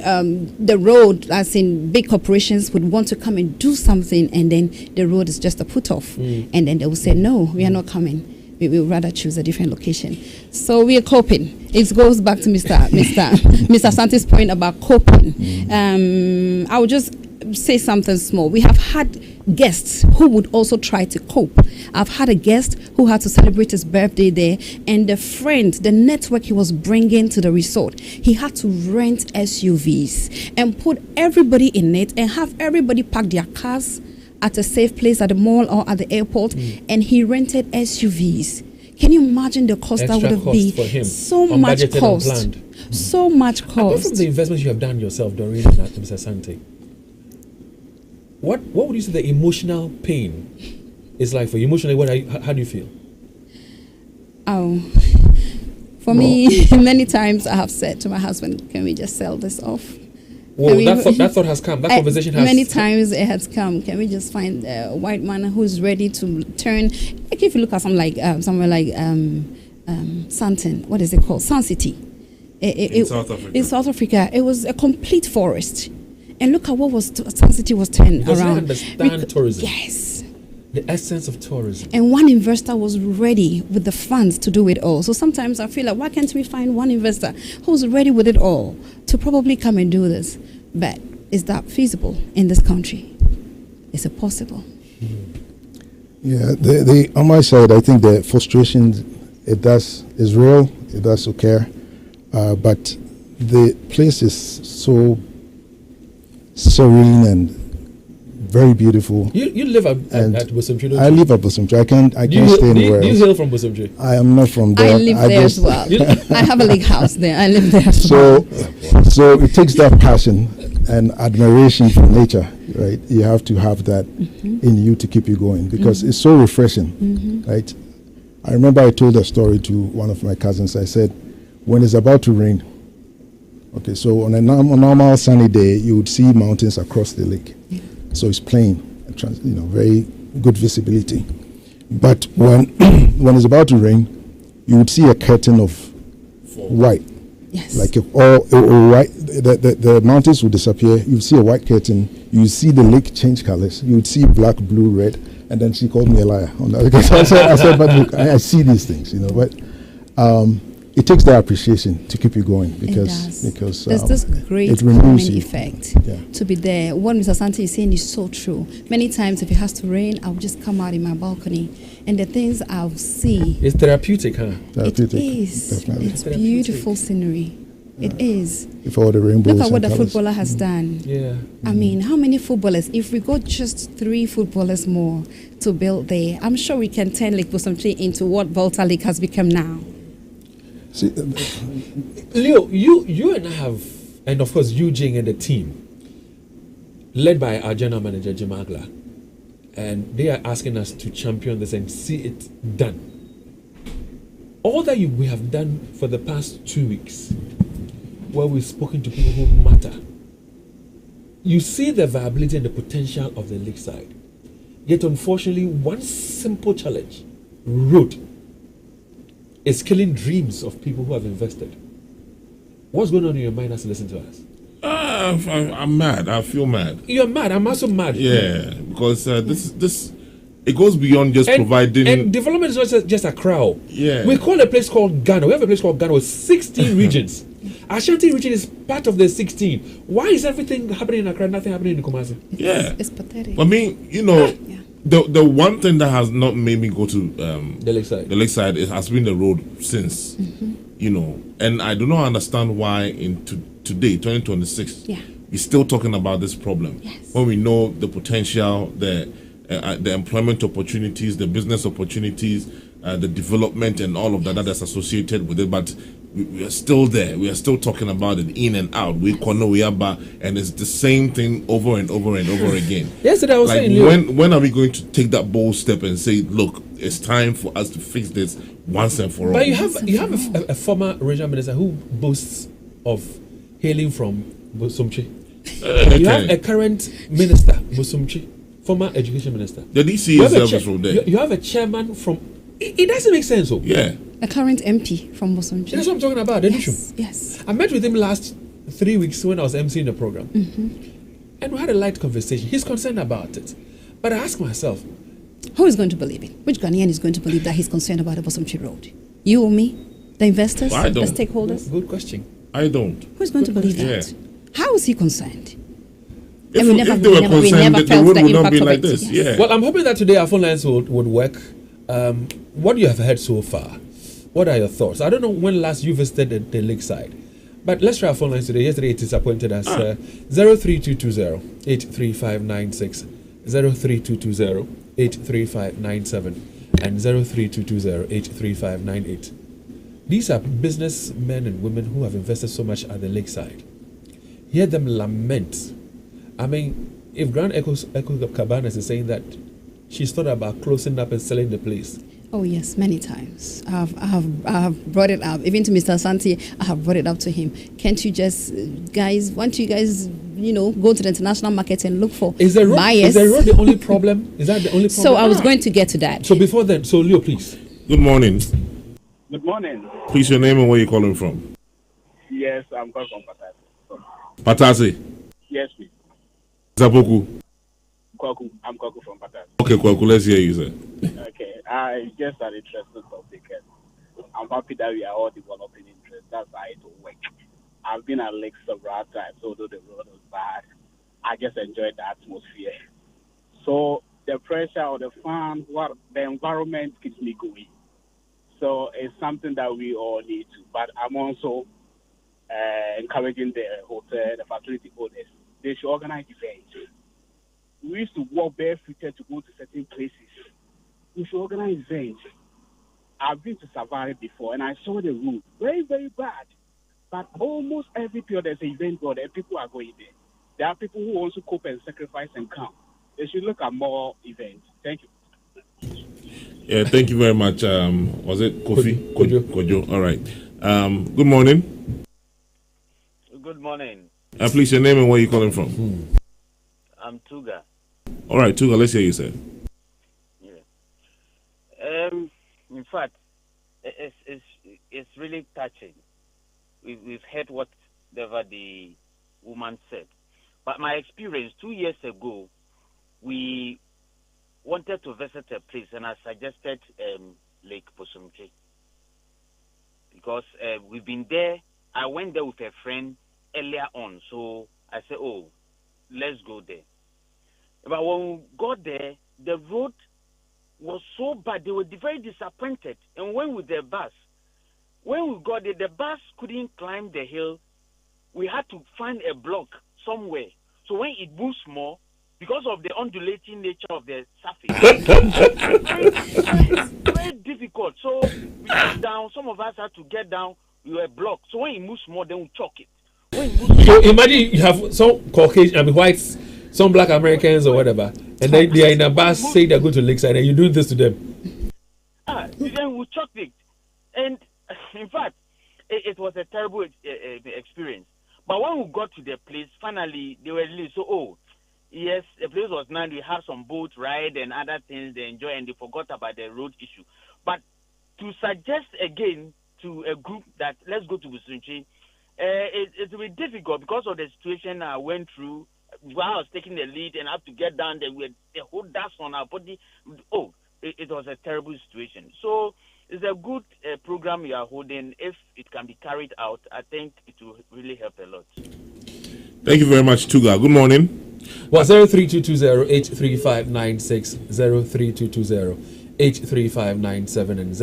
the road, as in big corporations would want to come and do something, and then the road is just a put off. And then they will say, no, we are not coming. We will rather choose a different location. So we are coping. It goes back to Mr. Santi's point about coping. I would just say something small. We have had guests who would also try to cope. I've had a guest who had to celebrate his birthday there, and the network he was bringing to the resort, he had to rent SUVs and put everybody in it and have everybody park their cars at a safe place at the mall or at the airport, and he rented SUVs. Can you imagine the cost Extra that would have cost been? for him, So much unbudgeted, cost. unplanned. So much Apart cost. from the investments you have done yourself, Doreen and Mr. Asante, what would you say the emotional pain is like for you? Emotionally, how do you feel? For me, many times I have said to my husband, can we just sell this off? Well, that thought has come. That conversation has. Many times it has come. Can we just find a white man who's ready to turn? Like if you look at somewhere like Santon, what is it called? Sun City. In South Africa. In South Africa, it was a complete forest. And look at what Sun City was turned because around. They understand tourism. Yes. The essence of tourism. And one investor was ready with the funds to do it all. So sometimes I feel like, why can't we find one investor who's ready with it all to probably come and do this? But is that feasible in this country? Is it possible? Yeah, on my side, I think the frustration is real. It does occur, but the place is so serene and very beautiful. You live at Bosomtwe, don't you? I live at Bosomtwe. I can't stay anywhere. Do you hail from Bosomtwe? I am not from there. I live there as well. I have a lake house there. I live there as well. So it takes that passion and admiration for nature, right? You have to have that in you to keep you going because it's so refreshing, right? I remember I told a story to one of my cousins. I said, when it's about to rain, okay, so on a normal sunny day, you would see mountains across the lake. So it's plain, very good visibility. But when it's about to rain, you would see a curtain of white. Yes. Like all white, the mountains would disappear. You see a white curtain. You see the lake change colors. You would see black, blue, red, and then she called me a liar on that. Because I said, but look, I see these things, But it takes that appreciation to keep you going because there's this great it removes effect to be there. What Mr. Asante is saying is so true. Many times, if it has to rain, I'll just come out in my balcony, and the things I'll see. It's therapeutic, huh? Therapeutic. It is. Definitely. It's beautiful scenery. It is. Before the rainbows. Look at what the colours. footballer has done. Yeah. I mean, how many footballers? If we got just 3 footballers more to build there, I'm sure we can turn Lake Bosomtwe into what Volta Lake has become now. See, Leo, you and I have, and of course Eugene and the team, led by our general manager Jim Agla, and they are asking us to champion this and see it done. All that we have done for the past 2 weeks, where we've spoken to people who matter, you see the viability and the potential of the lakeside. Yet unfortunately, one simple challenge, road, is killing dreams of people who have invested. What's going on in your mind as you listen to us? I'm mad. I feel mad. You're mad. I'm also mad. Yeah, because this it goes beyond just providing. And development is not just a crowd. Yeah. We call a place called Ghana. We have a place called Ghana with 16 regions. Ashanti region is part of the 16. Why is everything happening in Accra, nothing happening in Kumasi? It's pathetic. I mean, the one thing that has not made me go to the lakeside, it has been the road since. And I do not understand why in today, 2026, we're still talking about this problem when we know the potential, the employment opportunities, the business opportunities, the development, and all of that is associated with it. But we are still there. We are still talking about it in and out. We and it's the same thing over and over and over again. Yesterday I was saying, when are we going to take that bold step and say, look, it's time for us to fix this once and for all? But you have a former regional minister who boasts of hailing from Bosomtwe. You have a current minister, Bosomtwe, former education minister. The DC is from there. You have a chairman from. It doesn't make sense, though. Yeah. A current MP from Bosomtwe. That's what I'm talking about. Yes. I met with him last 3 weeks when I was emceeing the program, and we had a light conversation. He's concerned about it, but I ask myself, who is going to believe it? Which Ghanaian is going to believe that he's concerned about the Bosomtwe Road? You or me? The investors? I don't. The stakeholders? Good question. I don't. Who's going to believe that? How is he concerned? If they were concerned, the road would not be like this. Yes. Well, I'm hoping that today our phone lines would work. What you have heard so far? What are your thoughts? I don't know when last you visited the lakeside, but let's try our phone lines today. Yesterday it disappointed us. 03220 83596, 03220 83597, and 03220 83598. These are businessmen and women who have invested so much at the lakeside. Hear them lament. I mean, if Grand Echo Cabanas is saying that she's thought about closing up and selling the place. Oh yes, many times. I have brought it up. Even to Mr. Santi, I have brought it up to him. Can't you just, guys, go to the international market and look for buyers? Is the road the only problem? Is that the only problem? So I was going to get to that. So before then, Leo, please. Good morning. Good morning. Please, your name and where you're calling from? Yes, I'm calling from Patasi. Patasi? Yes, please. Zapoku? Kwaku. I'm Kwaku from Patasi. Okay, Kwaku, let's hear you, sir. Okay, it's just an interesting topic. I'm happy that we are all developing interest. That's how it will work. I've been at Lake several times, although the road was bad. I just enjoyed the atmosphere. So the pressure or the fun, the environment keeps me going. So it's something that we all need to. But I'm also encouraging the hotel, the facility owners. They should organize events. We used to walk barefooted to go to certain places. We should organize events. I've been to Savannah before, and I saw the route. Very, very bad. But almost every period there's an event going and people are going there. There are people who also cope and sacrifice and come. They should look at more events. Thank you. Yeah, thank you very much. Was it Kofi? Kojo. All right. Good morning. Good morning. Please, your name and where you calling from? I'm Tuga. All right, Tuga, let's hear you, sir. Yeah. In fact, it's really touching. We've heard whatever the woman said. But my experience, 2 years ago, we wanted to visit a place, and I suggested Lake Bosomtwe. Because we've been there. I went there with a friend earlier on, so I said, let's go there. But when we got there, the road was so bad. They were very disappointed and went with their bus. When we got there, the bus couldn't climb the hill. We had to find a block somewhere. So when it moves more, because of the undulating nature of the surface, it's very difficult. So we got down. Some of us had to get down. We were blocked. So when it moves more, then we chalk it. So imagine you have some Caucasian, whites, some black Americans or whatever, and they are in a bus saying they're going to Lakeside, and you do this to them. Then we chalked it. And in fact, it was a terrible experience. But when we got to the place, finally, they were released. So, yes, the place was nice. We had some boat ride and other things they enjoy, and they forgot about the road issue. But to suggest again to a group that let's go to Bosomtwe, it will be difficult because of the situation I went through while I was taking the lead and I have to get down there with the whole dust on our body. Oh, it was a terrible situation. So it's a good program you are holding. If it can be carried out, I think it will really help a lot. Thank you very much, Tuga. Good morning. Well, 03220-83596, 03220-83597, and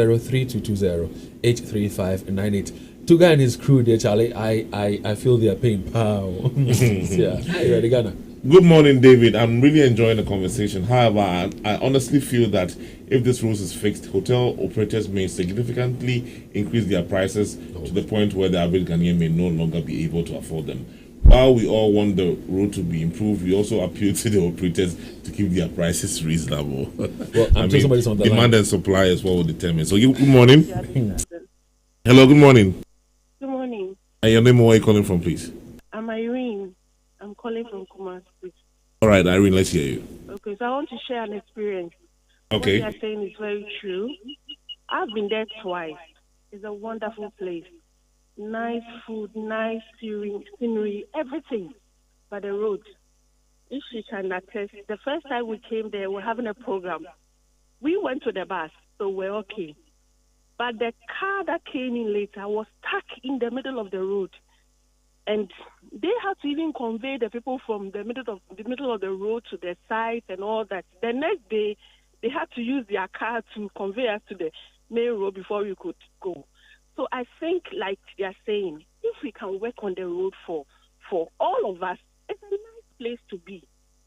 03220-83598. Tuga and his crew, dear Charlie, I feel their pain. Pow. Yeah. Hey, ready, Ghana? Good morning, David. I'm really enjoying the conversation. However, I honestly feel that if this rules is fixed, hotel operators may significantly increase their prices to the point where the average Ghanaian may no longer be able to afford them. While we all want the road to be improved, we also appeal to the operators to keep their prices reasonable. Well, I'm sure somebody's on the demand line. and supply is what will determine. So, good morning. Hello, good morning. Good morning. And your name, where are you calling from, please? I'm Irene. I'm calling from Kumasi. All right, Irene, let's hear you. Okay, so I want to share an experience. Okay. What you are saying is very true. I've been there twice. It's a wonderful place. Nice food, nice scenery, everything. But the road, if you can attest, the first time we came there, we're having a program. We went to the bus, so we're okay. But the car that came in later was stuck in the middle of the road. And they had to even convey the people from the middle of the road to the site and all that. The next day, they had to use their car to convey us to the main road before we could go. So I think, like they are saying, if we can work on the road for all of us, it's a nice place to be.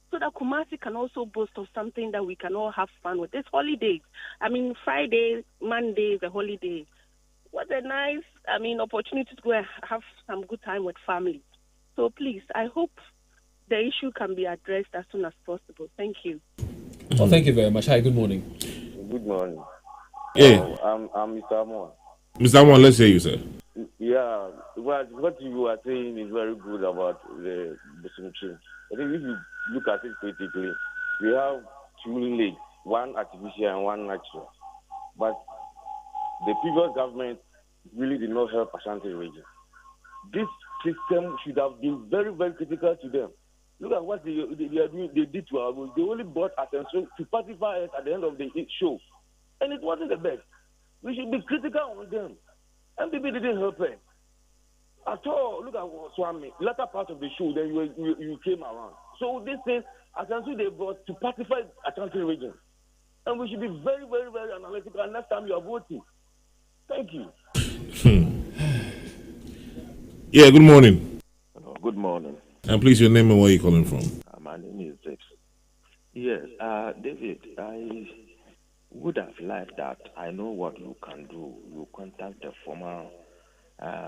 So that Kumasi can also boast of something that we can all have fun with. It's holidays. I mean, Friday, Monday is a holiday. What a nice, opportunity to go and have some good time with family. So please, I hope the issue can be addressed as soon as possible. Thank you. Well, thank you very much. Hi, good morning. Good morning. Yeah. I'm Mr. Amon. Mr. Amon, let's hear you, sir. Yeah, what you are saying is very good about the Bosomtwe. I think if you look at it critically, we have two lakes, one artificial and one natural. But the previous government really did not help Ashanti region. This system should have been very, very critical to them. Look at what they did to our road. They only brought attention to pacify us at the end of the show. And it wasn't the best. We should be critical on them. MPP didn't help us at all. Look at Swami. Latter part of the show, then you came around. So this thing, attention they brought to pacify Ashanti region. And we should be very, very, very analytical next time you are voting. Thank you. Yeah, good morning. Good morning. And please, your name and where you calling from? My name is Dave. Yes, David, I would have liked that. I know what you can do. You contact the former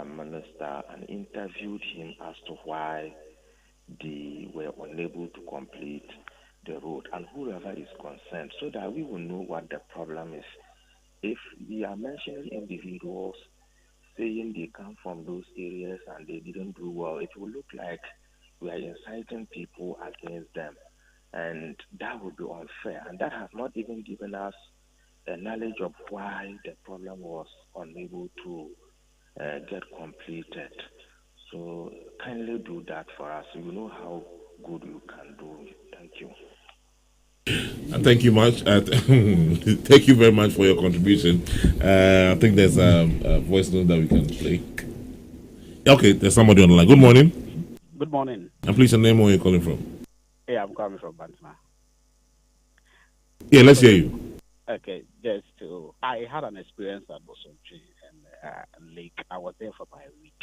minister and interviewed him as to why they were unable to complete the road and whoever is concerned, so that we will know what the problem is. If we are mentioning individuals saying they come from those areas and they didn't do well, it will look like we are inciting people against them. And that would be unfair. And that has not even given us a knowledge of why the problem was unable to get completed. So kindly do that for us. You know how good you can do. Thank you. Thank you much. Thank you very much for your contribution. I think there's a voice note that we can play. Okay, there's somebody on the line. Good morning. Good morning. And please, your name, where you're calling from? Hey, I'm coming from Bantama. Yeah, let's hear you. Okay, I had an experience at Bosomtwe and Lake. I was there for about a week.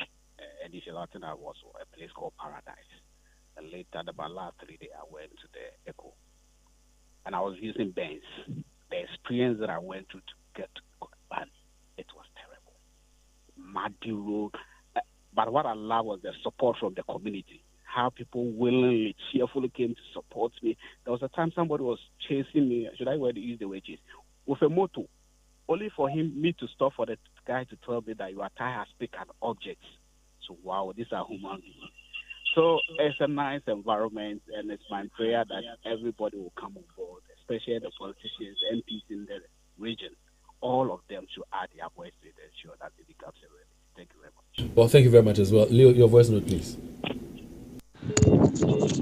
Initially, I think I was a place called Paradise. And later, about last 3 days, I went to the Echo. And I was using Benz. The experience that I went through to get Bani, it was terrible. Muddy road. But what I love was the support from the community. How people willingly, cheerfully came to support me. There was a time somebody was chasing me. Should I use the word chase? With a motor. Only for me to stop for the guy to tell me that your tire has picked an object. So, wow, these are human beings. So it's a nice environment, and it's my prayer that everybody will come on board, especially the politicians, MPs in the region. all of them should add their voice to it and ensure that it becomes a reality. Thank you very much. Well, thank you very much as well. Leo, your voice note, please.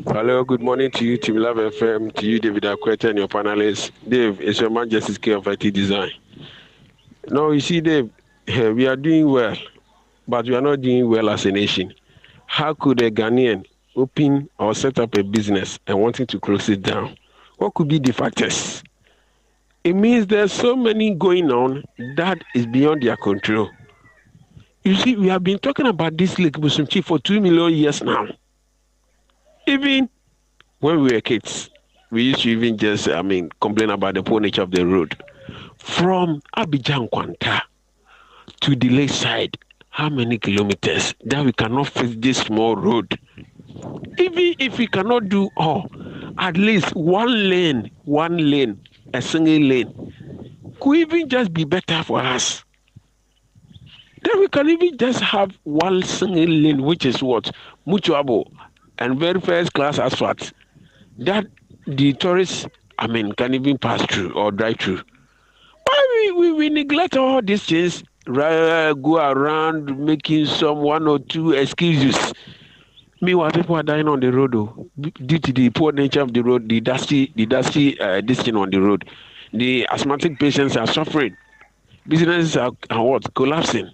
Hello, good morning to you, Team Love FM, to you, David Akweta, and your panelists. Dave, it's your man, Justice K of IT Design. Now, you see, Dave, we are doing well, but we are not doing well as a nation. How could a Ghanaian open or set up a business and wanting to close it down? What could be the factors? It means there's so many going on that is beyond their control. You see, we have been talking about this Lake Bosomtwe for 2 million years now. Even when we were kids, we used to even just, complain about the poor nature of the road. From Abidjan Kwanta to the lakeside, how many kilometers that we cannot fix this small road? Even if we cannot do all, at least one lane, a single lane, could even just be better for us. Then we can even just have one single lane, which is what? Mutuable and very first class asphalt that the tourists, can even pass through or drive through. But we neglect all these things, go around making some 1 or 2 excuses. Meanwhile, people are dying on the road due to the poor nature of the road, the dusty this thing on the road. The asthmatic patients are suffering. Businesses are collapsing.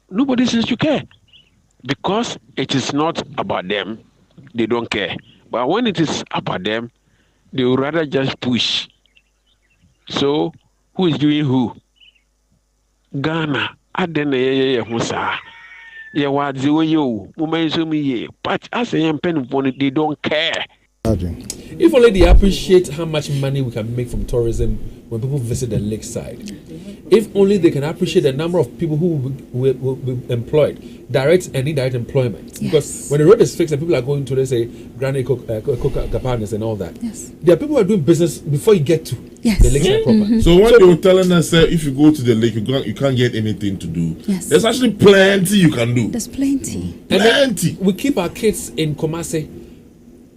Nobody seems to care because it is not about them. They don't care. But when it is about them, they would rather just push. So, who is doing who? Ghana. But as a pen, they don't care. If only they appreciate how much money we can make from tourism when people visit the lakeside. If only they can appreciate the number of people who will be employed, direct and indirect employment. Yes. Because when the road is fixed and people are going to, let's say, Granny Coca-Cola and all that, yes, there are people who are doing business before you get to the lakeside proper. Mm-hmm. So when they were telling us if you go to the lake, you can't get anything to do. Yes. There's actually plenty you can do. There's plenty. Plenty. We keep our kids in Kumasi.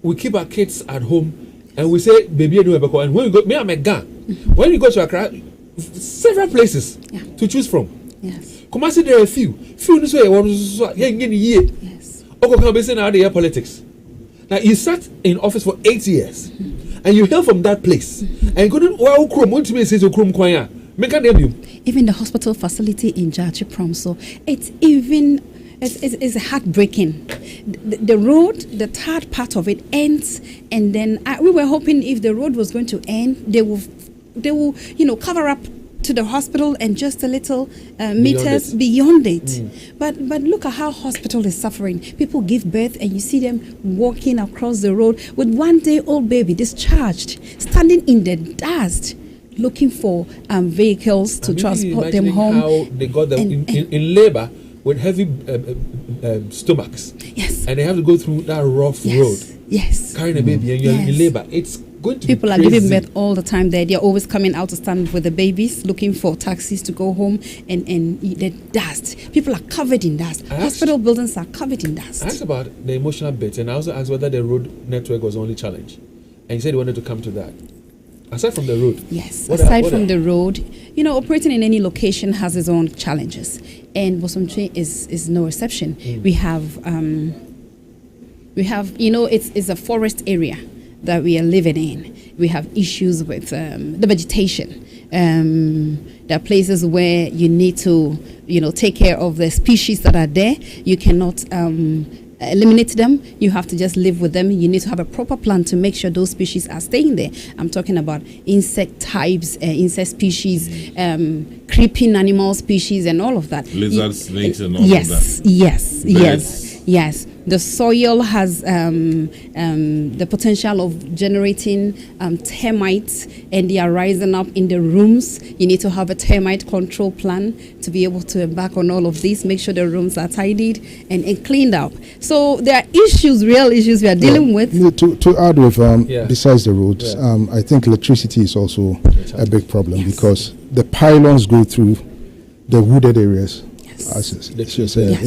We keep our kids at home and we say, baby, and when we go, me, I'm a gun. When you go to Accra, several places to choose from. Yes. Kumasi, there are a few. Yes. Okay, politics. Now, you sat in office for 8 years and you hail from that place. And you couldn't, even the hospital facility in Jachi Promso, it's heartbreaking. The road, the third part of it ends, and then we were hoping if the road was going to end, they will, cover up to the hospital and just a little meters beyond it. But look at how hospital is suffering. People give birth and you see them walking across the road with 1-day-old baby discharged, standing in the dust, looking for vehicles to transport them home. How they got them in labor with heavy stomachs. Yes. And they have to go through that rough road. Yes. Carrying a baby and you're in labor. It's going to People be are crazy. giving birth all the time there. They're always coming out to stand with the babies, looking for taxis to go home, and the dust. People are covered in dust. Hospital buildings are covered in dust. I asked about the emotional bit, and I also asked whether the road network was the only challenge. And you said you wanted to come to that. Aside from the road. Yes, aside from the road, operating in any location has its own challenges. And Bosomtwe is no exception. We have it's a forest area that we are living in. We have issues with the vegetation. There are places where you need to, take care of the species that are there. You cannot eliminate them. You have to just live with them. You need to have a proper plan to make sure those species are staying there. I'm talking about insect types, insect species, creeping animal species, and all of that. Lizards, snakes, and all of that. Yes. The soil has the potential of generating termites, and they are rising up in the rooms. You need to have a termite control plan to be able to embark on all of this, make sure the rooms are tidied and cleaned up. So there are real issues we are dealing with. To add with, besides the roads, I think electricity is also a big problem because the pylons go through the wooded areas. They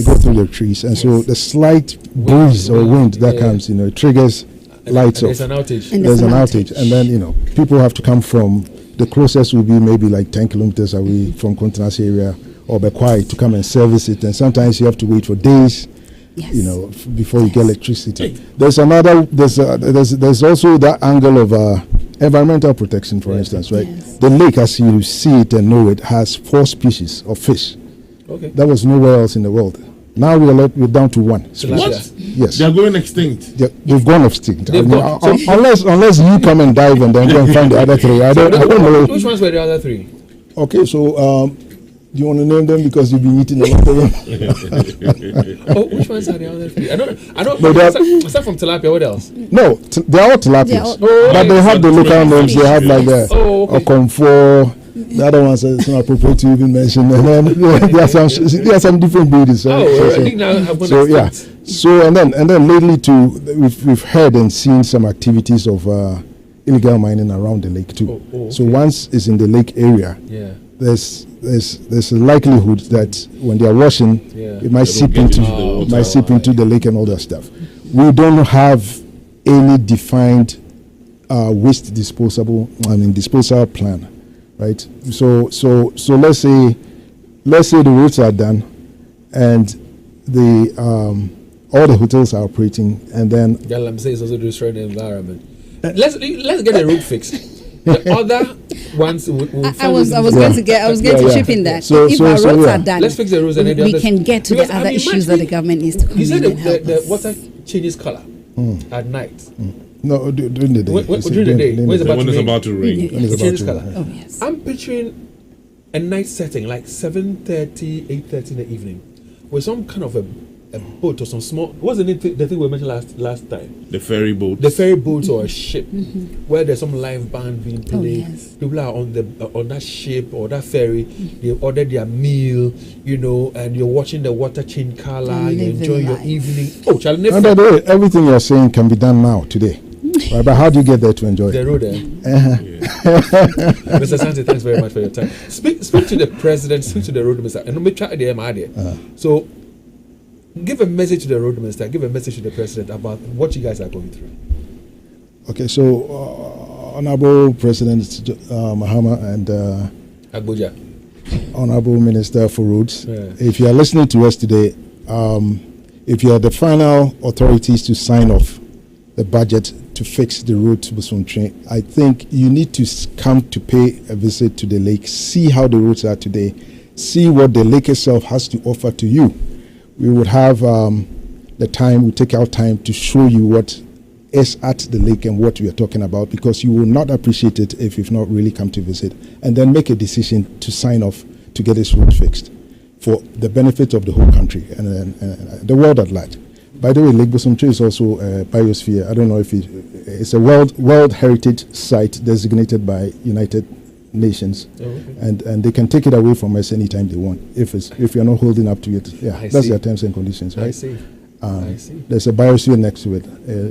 go through the trees, and so the slight breeze or wind that comes, it triggers lights off. There's an outage. And then people have to come from The closest will be maybe like 10 kilometers away from Continental area or Bekwai to come and service it. And sometimes you have to wait for days, you know, before you get electricity. There's another, there's also that angle of environmental protection, for instance, right? Yes. The lake, as you see it and know it, has 4 species of fish. Okay. That was nowhere else in the world. Now we're down to 1. What? Yes. They are going extinct. They've gone extinct. Unless you come and dive and then go and find the other 3. I don't know. Which ones were the other 3? Okay, so do you want to name them because you've been eating a lot of them? Which ones are the other 3? I don't know. Aside from tilapia, what else? No, they're all tilapias. But they have the local names. They have like the Okomfo. The other ones it's not appropriate to even mention. And then there are some different breeds. So yeah. So and then lately too, we've heard and seen some activities of illegal mining around the lake too. So once it's in the lake area, there's a likelihood that when they are washing, it might seep into the lake and all that stuff. We don't have any defined waste disposal plan. Right, so let's say the roads are done, and the all the hotels are operating, and then Galamsey is also destroying the environment. Let's get a road fixed. The other ones I was going to chip in that. So if our roads are done, let's fix the roads, and then we can get to the other issues that the government needs to come in. You said and help the water changes color at night. No, during the day. During the day, when it's about to rain. It changes color. Oh, yes. I'm picturing a night setting, like 7:30, 8:30 in the evening, with some kind of a boat or some small. What's the thing we mentioned last time? The ferry boat. The ferry boat or a ship, where there's some live band being played. Oh, yes. People are on that ship or that ferry. They ordered their meal, you know, and you're watching the water change color. You enjoy your evening. Oh, everything you're saying can be done now today. Right, but how do you get there to enjoy the road? Mr. Santi, thanks very much for your time. Speak to the president, speak to the road minister, and we try the MRD. So, give a message to the road minister, give a message to the president about what you guys are going through. Okay, so Honorable President Mahama and Agboja, Honorable Minister for Roads, if you are listening to us today, if you are the final authorities to sign off the budget to fix the road to Bosomtwe, I think you need to come to pay a visit to the lake, see how the roads are today, see what the lake itself has to offer to you. We would have the time, we take our time to show you what is at the lake and what we are talking about, because you will not appreciate it if you've not really come to visit, and then make a decision to sign off to get this road fixed for the benefit of the whole country and the world at large. By the way, Lake Bosomtwe is also a biosphere. I don't know if it's a World Heritage Site designated by United Nations, and they can take it away from us anytime they want if you're not holding up to it. Yeah, that's their terms and conditions, right? I see. There's a biosphere next to it.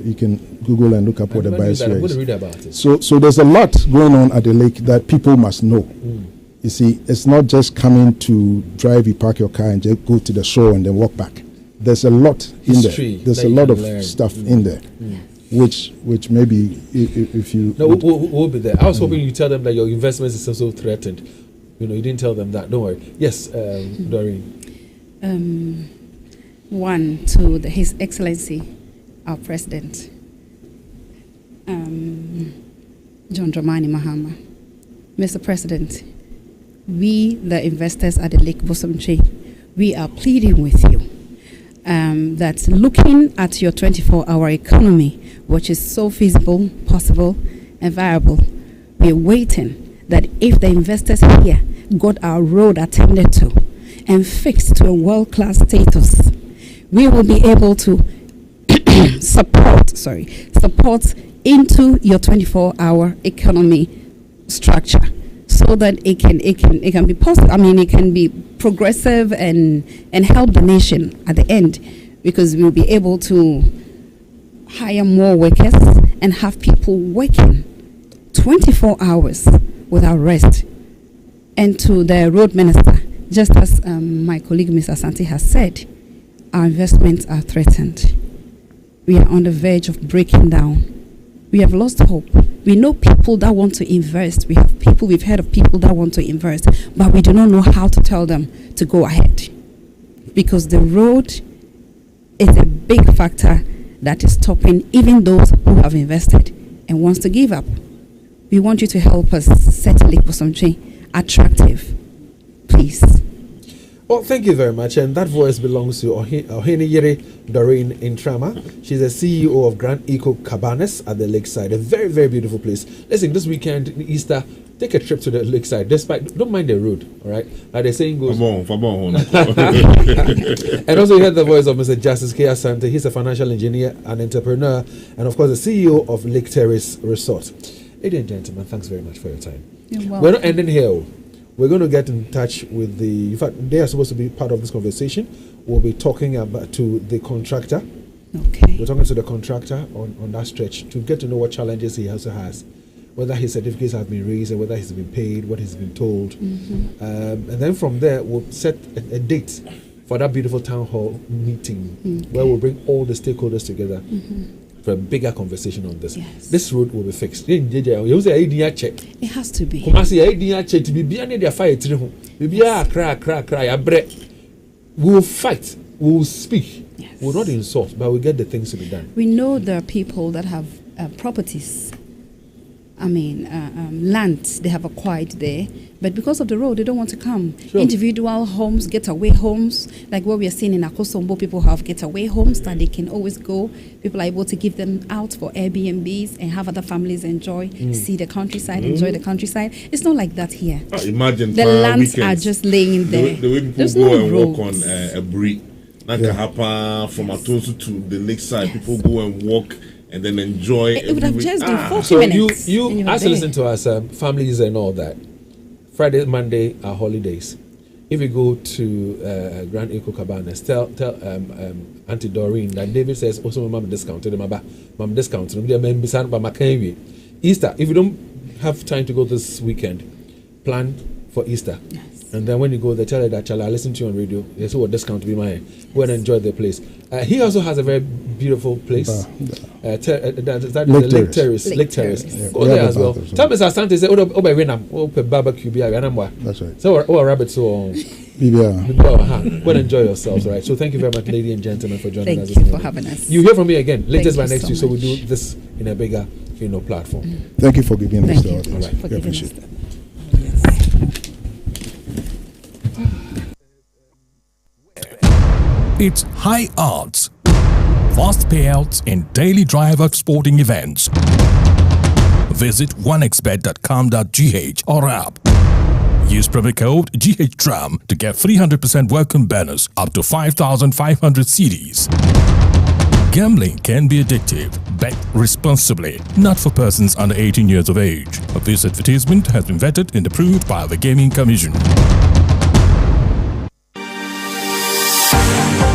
You can Google and look up what a biosphere is. I'm going to read about it. So there's a lot going on at the lake that people must know. You see, it's not just coming to drive, you park your car and just go to the shore and then walk back. There's a lot in there. There's a lot of stuff in there, which maybe if you... No, we'll be there. I was hoping you tell them that your investments is also threatened. You know, you didn't tell them that. Don't worry. Yes, Doreen. One, to His Excellency, our President, John Dramani Mahama. Mr. President, we, the investors at the Lake Bosomtwe, we are pleading with you that looking at your 24-hour economy, which is so feasible, possible, and viable, we're waiting that if the investors here got our road attended to and fixed to a world-class status, we will be able to support into your 24-hour economy structure, so that it can be possible. I mean, it can be progressive and help the nation at the end, because we'll be able to hire more workers and have people working 24 hours without rest. And to the road minister, just as my colleague Mr. Santi has said, our investments are threatened. We are on the verge of breaking down. We have lost hope We know people that want to invest. We've heard of people that want to invest, but we do not know how to tell them to go ahead. Because the road is a big factor that is stopping even those who have invested and wants to give up. We want you to help us set Lake Bosomtwe attractive, please. Well, thank you very much. And that voice belongs to Oheniyere Doreen Intrama. She's the CEO of Grand Eco Cabanas at the lakeside. A very, very beautiful place. Listen, this weekend, Easter, take a trip to the lakeside. Don't mind the road, all right? Like the saying goes. And also, you heard the voice of Mr. Justice K. Asante. He's a financial engineer, an entrepreneur, and of course, the CEO of Lake Terrace Resort. Ladies and gentlemen, thanks very much for your time. You're welcome. We're not ending here. We're going to get in touch with in fact, they are supposed to be part of this conversation. We'll be talking to the contractor. Okay. We're talking to the contractor on that stretch to get to know what challenges he also has, whether his certificates have been raised and whether he's been paid, what he's been told. Mm-hmm. And then from there, we'll set a date for that beautiful town hall meeting where we'll bring all the stakeholders together. For a bigger conversation on this. Yes. This road will be fixed. It has to be. We'll fight, we'll speak, Yes. we'll not insult, but we'll get the things to be done. We know there are people that have properties, land they have acquired there, but because of the road, they don't want to come. Sure. Individual homes, getaway homes, like what we are seeing in Akosombo, people have getaway homes that they can always go. People are able to give them out for Airbnbs and have other families enjoy, see the countryside, enjoy the countryside. It's not like that here. Imagine the lands weekends, are just laying there. The way people There's go no and roads. walk on a bridge. From Atosu to the lakeside, people go and walk and then enjoy. It would have just been 40 So minutes. you as you listen to us, families and all that. Friday, Monday are holidays. If you go to Grand Eco Cabanas, tell Auntie Doreen that David says also mom discounted mom discounted. Easter, if you don't have time to go this weekend, plan for Easter. Yes. And then when you go there, tell her that I listen to you on radio. They say what discount to be mine. Go and enjoy the place. He also has a very beautiful place. That is the Lake Terrace. Lake Terrace. Yeah. Go there as well. Tell Mr. Asante say, "Oh, by Winam, oh, barbecue, be That's right. So, rabbit, so go and enjoy yourselves, right? So, thank you very much, ladies and gentlemen, for joining us. Thank you for having us. You hear from me again latest by Thank you next so week. So we much. do this in a bigger, platform. Thank you for giving us Thank the you. audience. All right. We appreciate it. It's high odds, fast payouts, and daily drive of sporting events. Visit onexbet.com.gh or app. Use promo code GHTRAM to get 300% welcome bonus up to 5,500 CDs. Gambling can be addictive. Bet responsibly. Not for persons under 18 years of age. This advertisement has been vetted and approved by the Gaming Commission.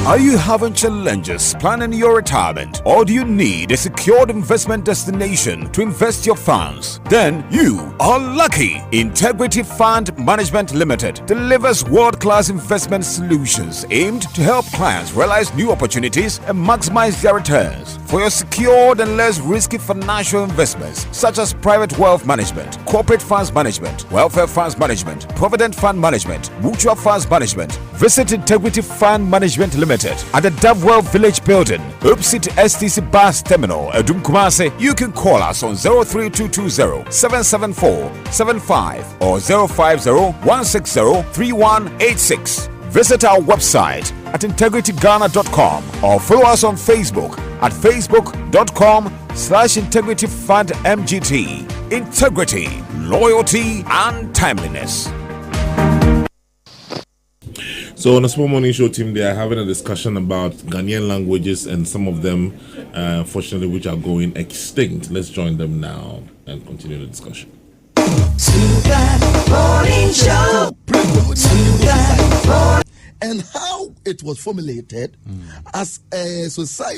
Are you having challenges planning your retirement, or do you need a secured investment destination to invest your funds? Then you are lucky. Integrity Fund Management Limited delivers world-class investment solutions aimed to help clients realize new opportunities and maximize their returns. For your secured and less risky financial investments, such as private wealth management, corporate funds management, welfare funds management, provident fund management, mutual funds management, visit Integrity Fund Management Limited at the Davwell Village Building, opposite STC Bus Terminal, Edum Kumase. You can call us on 03220 774 75 or 050 160 3186. Visit our website at integrityghana.com or follow us on Facebook at facebook.com/integrityfundmgt. Integrity, loyalty, and timeliness. So on the Small Morning Show team, they are having a discussion about Ghanaian languages and some of them, fortunately, which are going extinct. Let's join them now and continue the discussion. And how it was formulated as a society.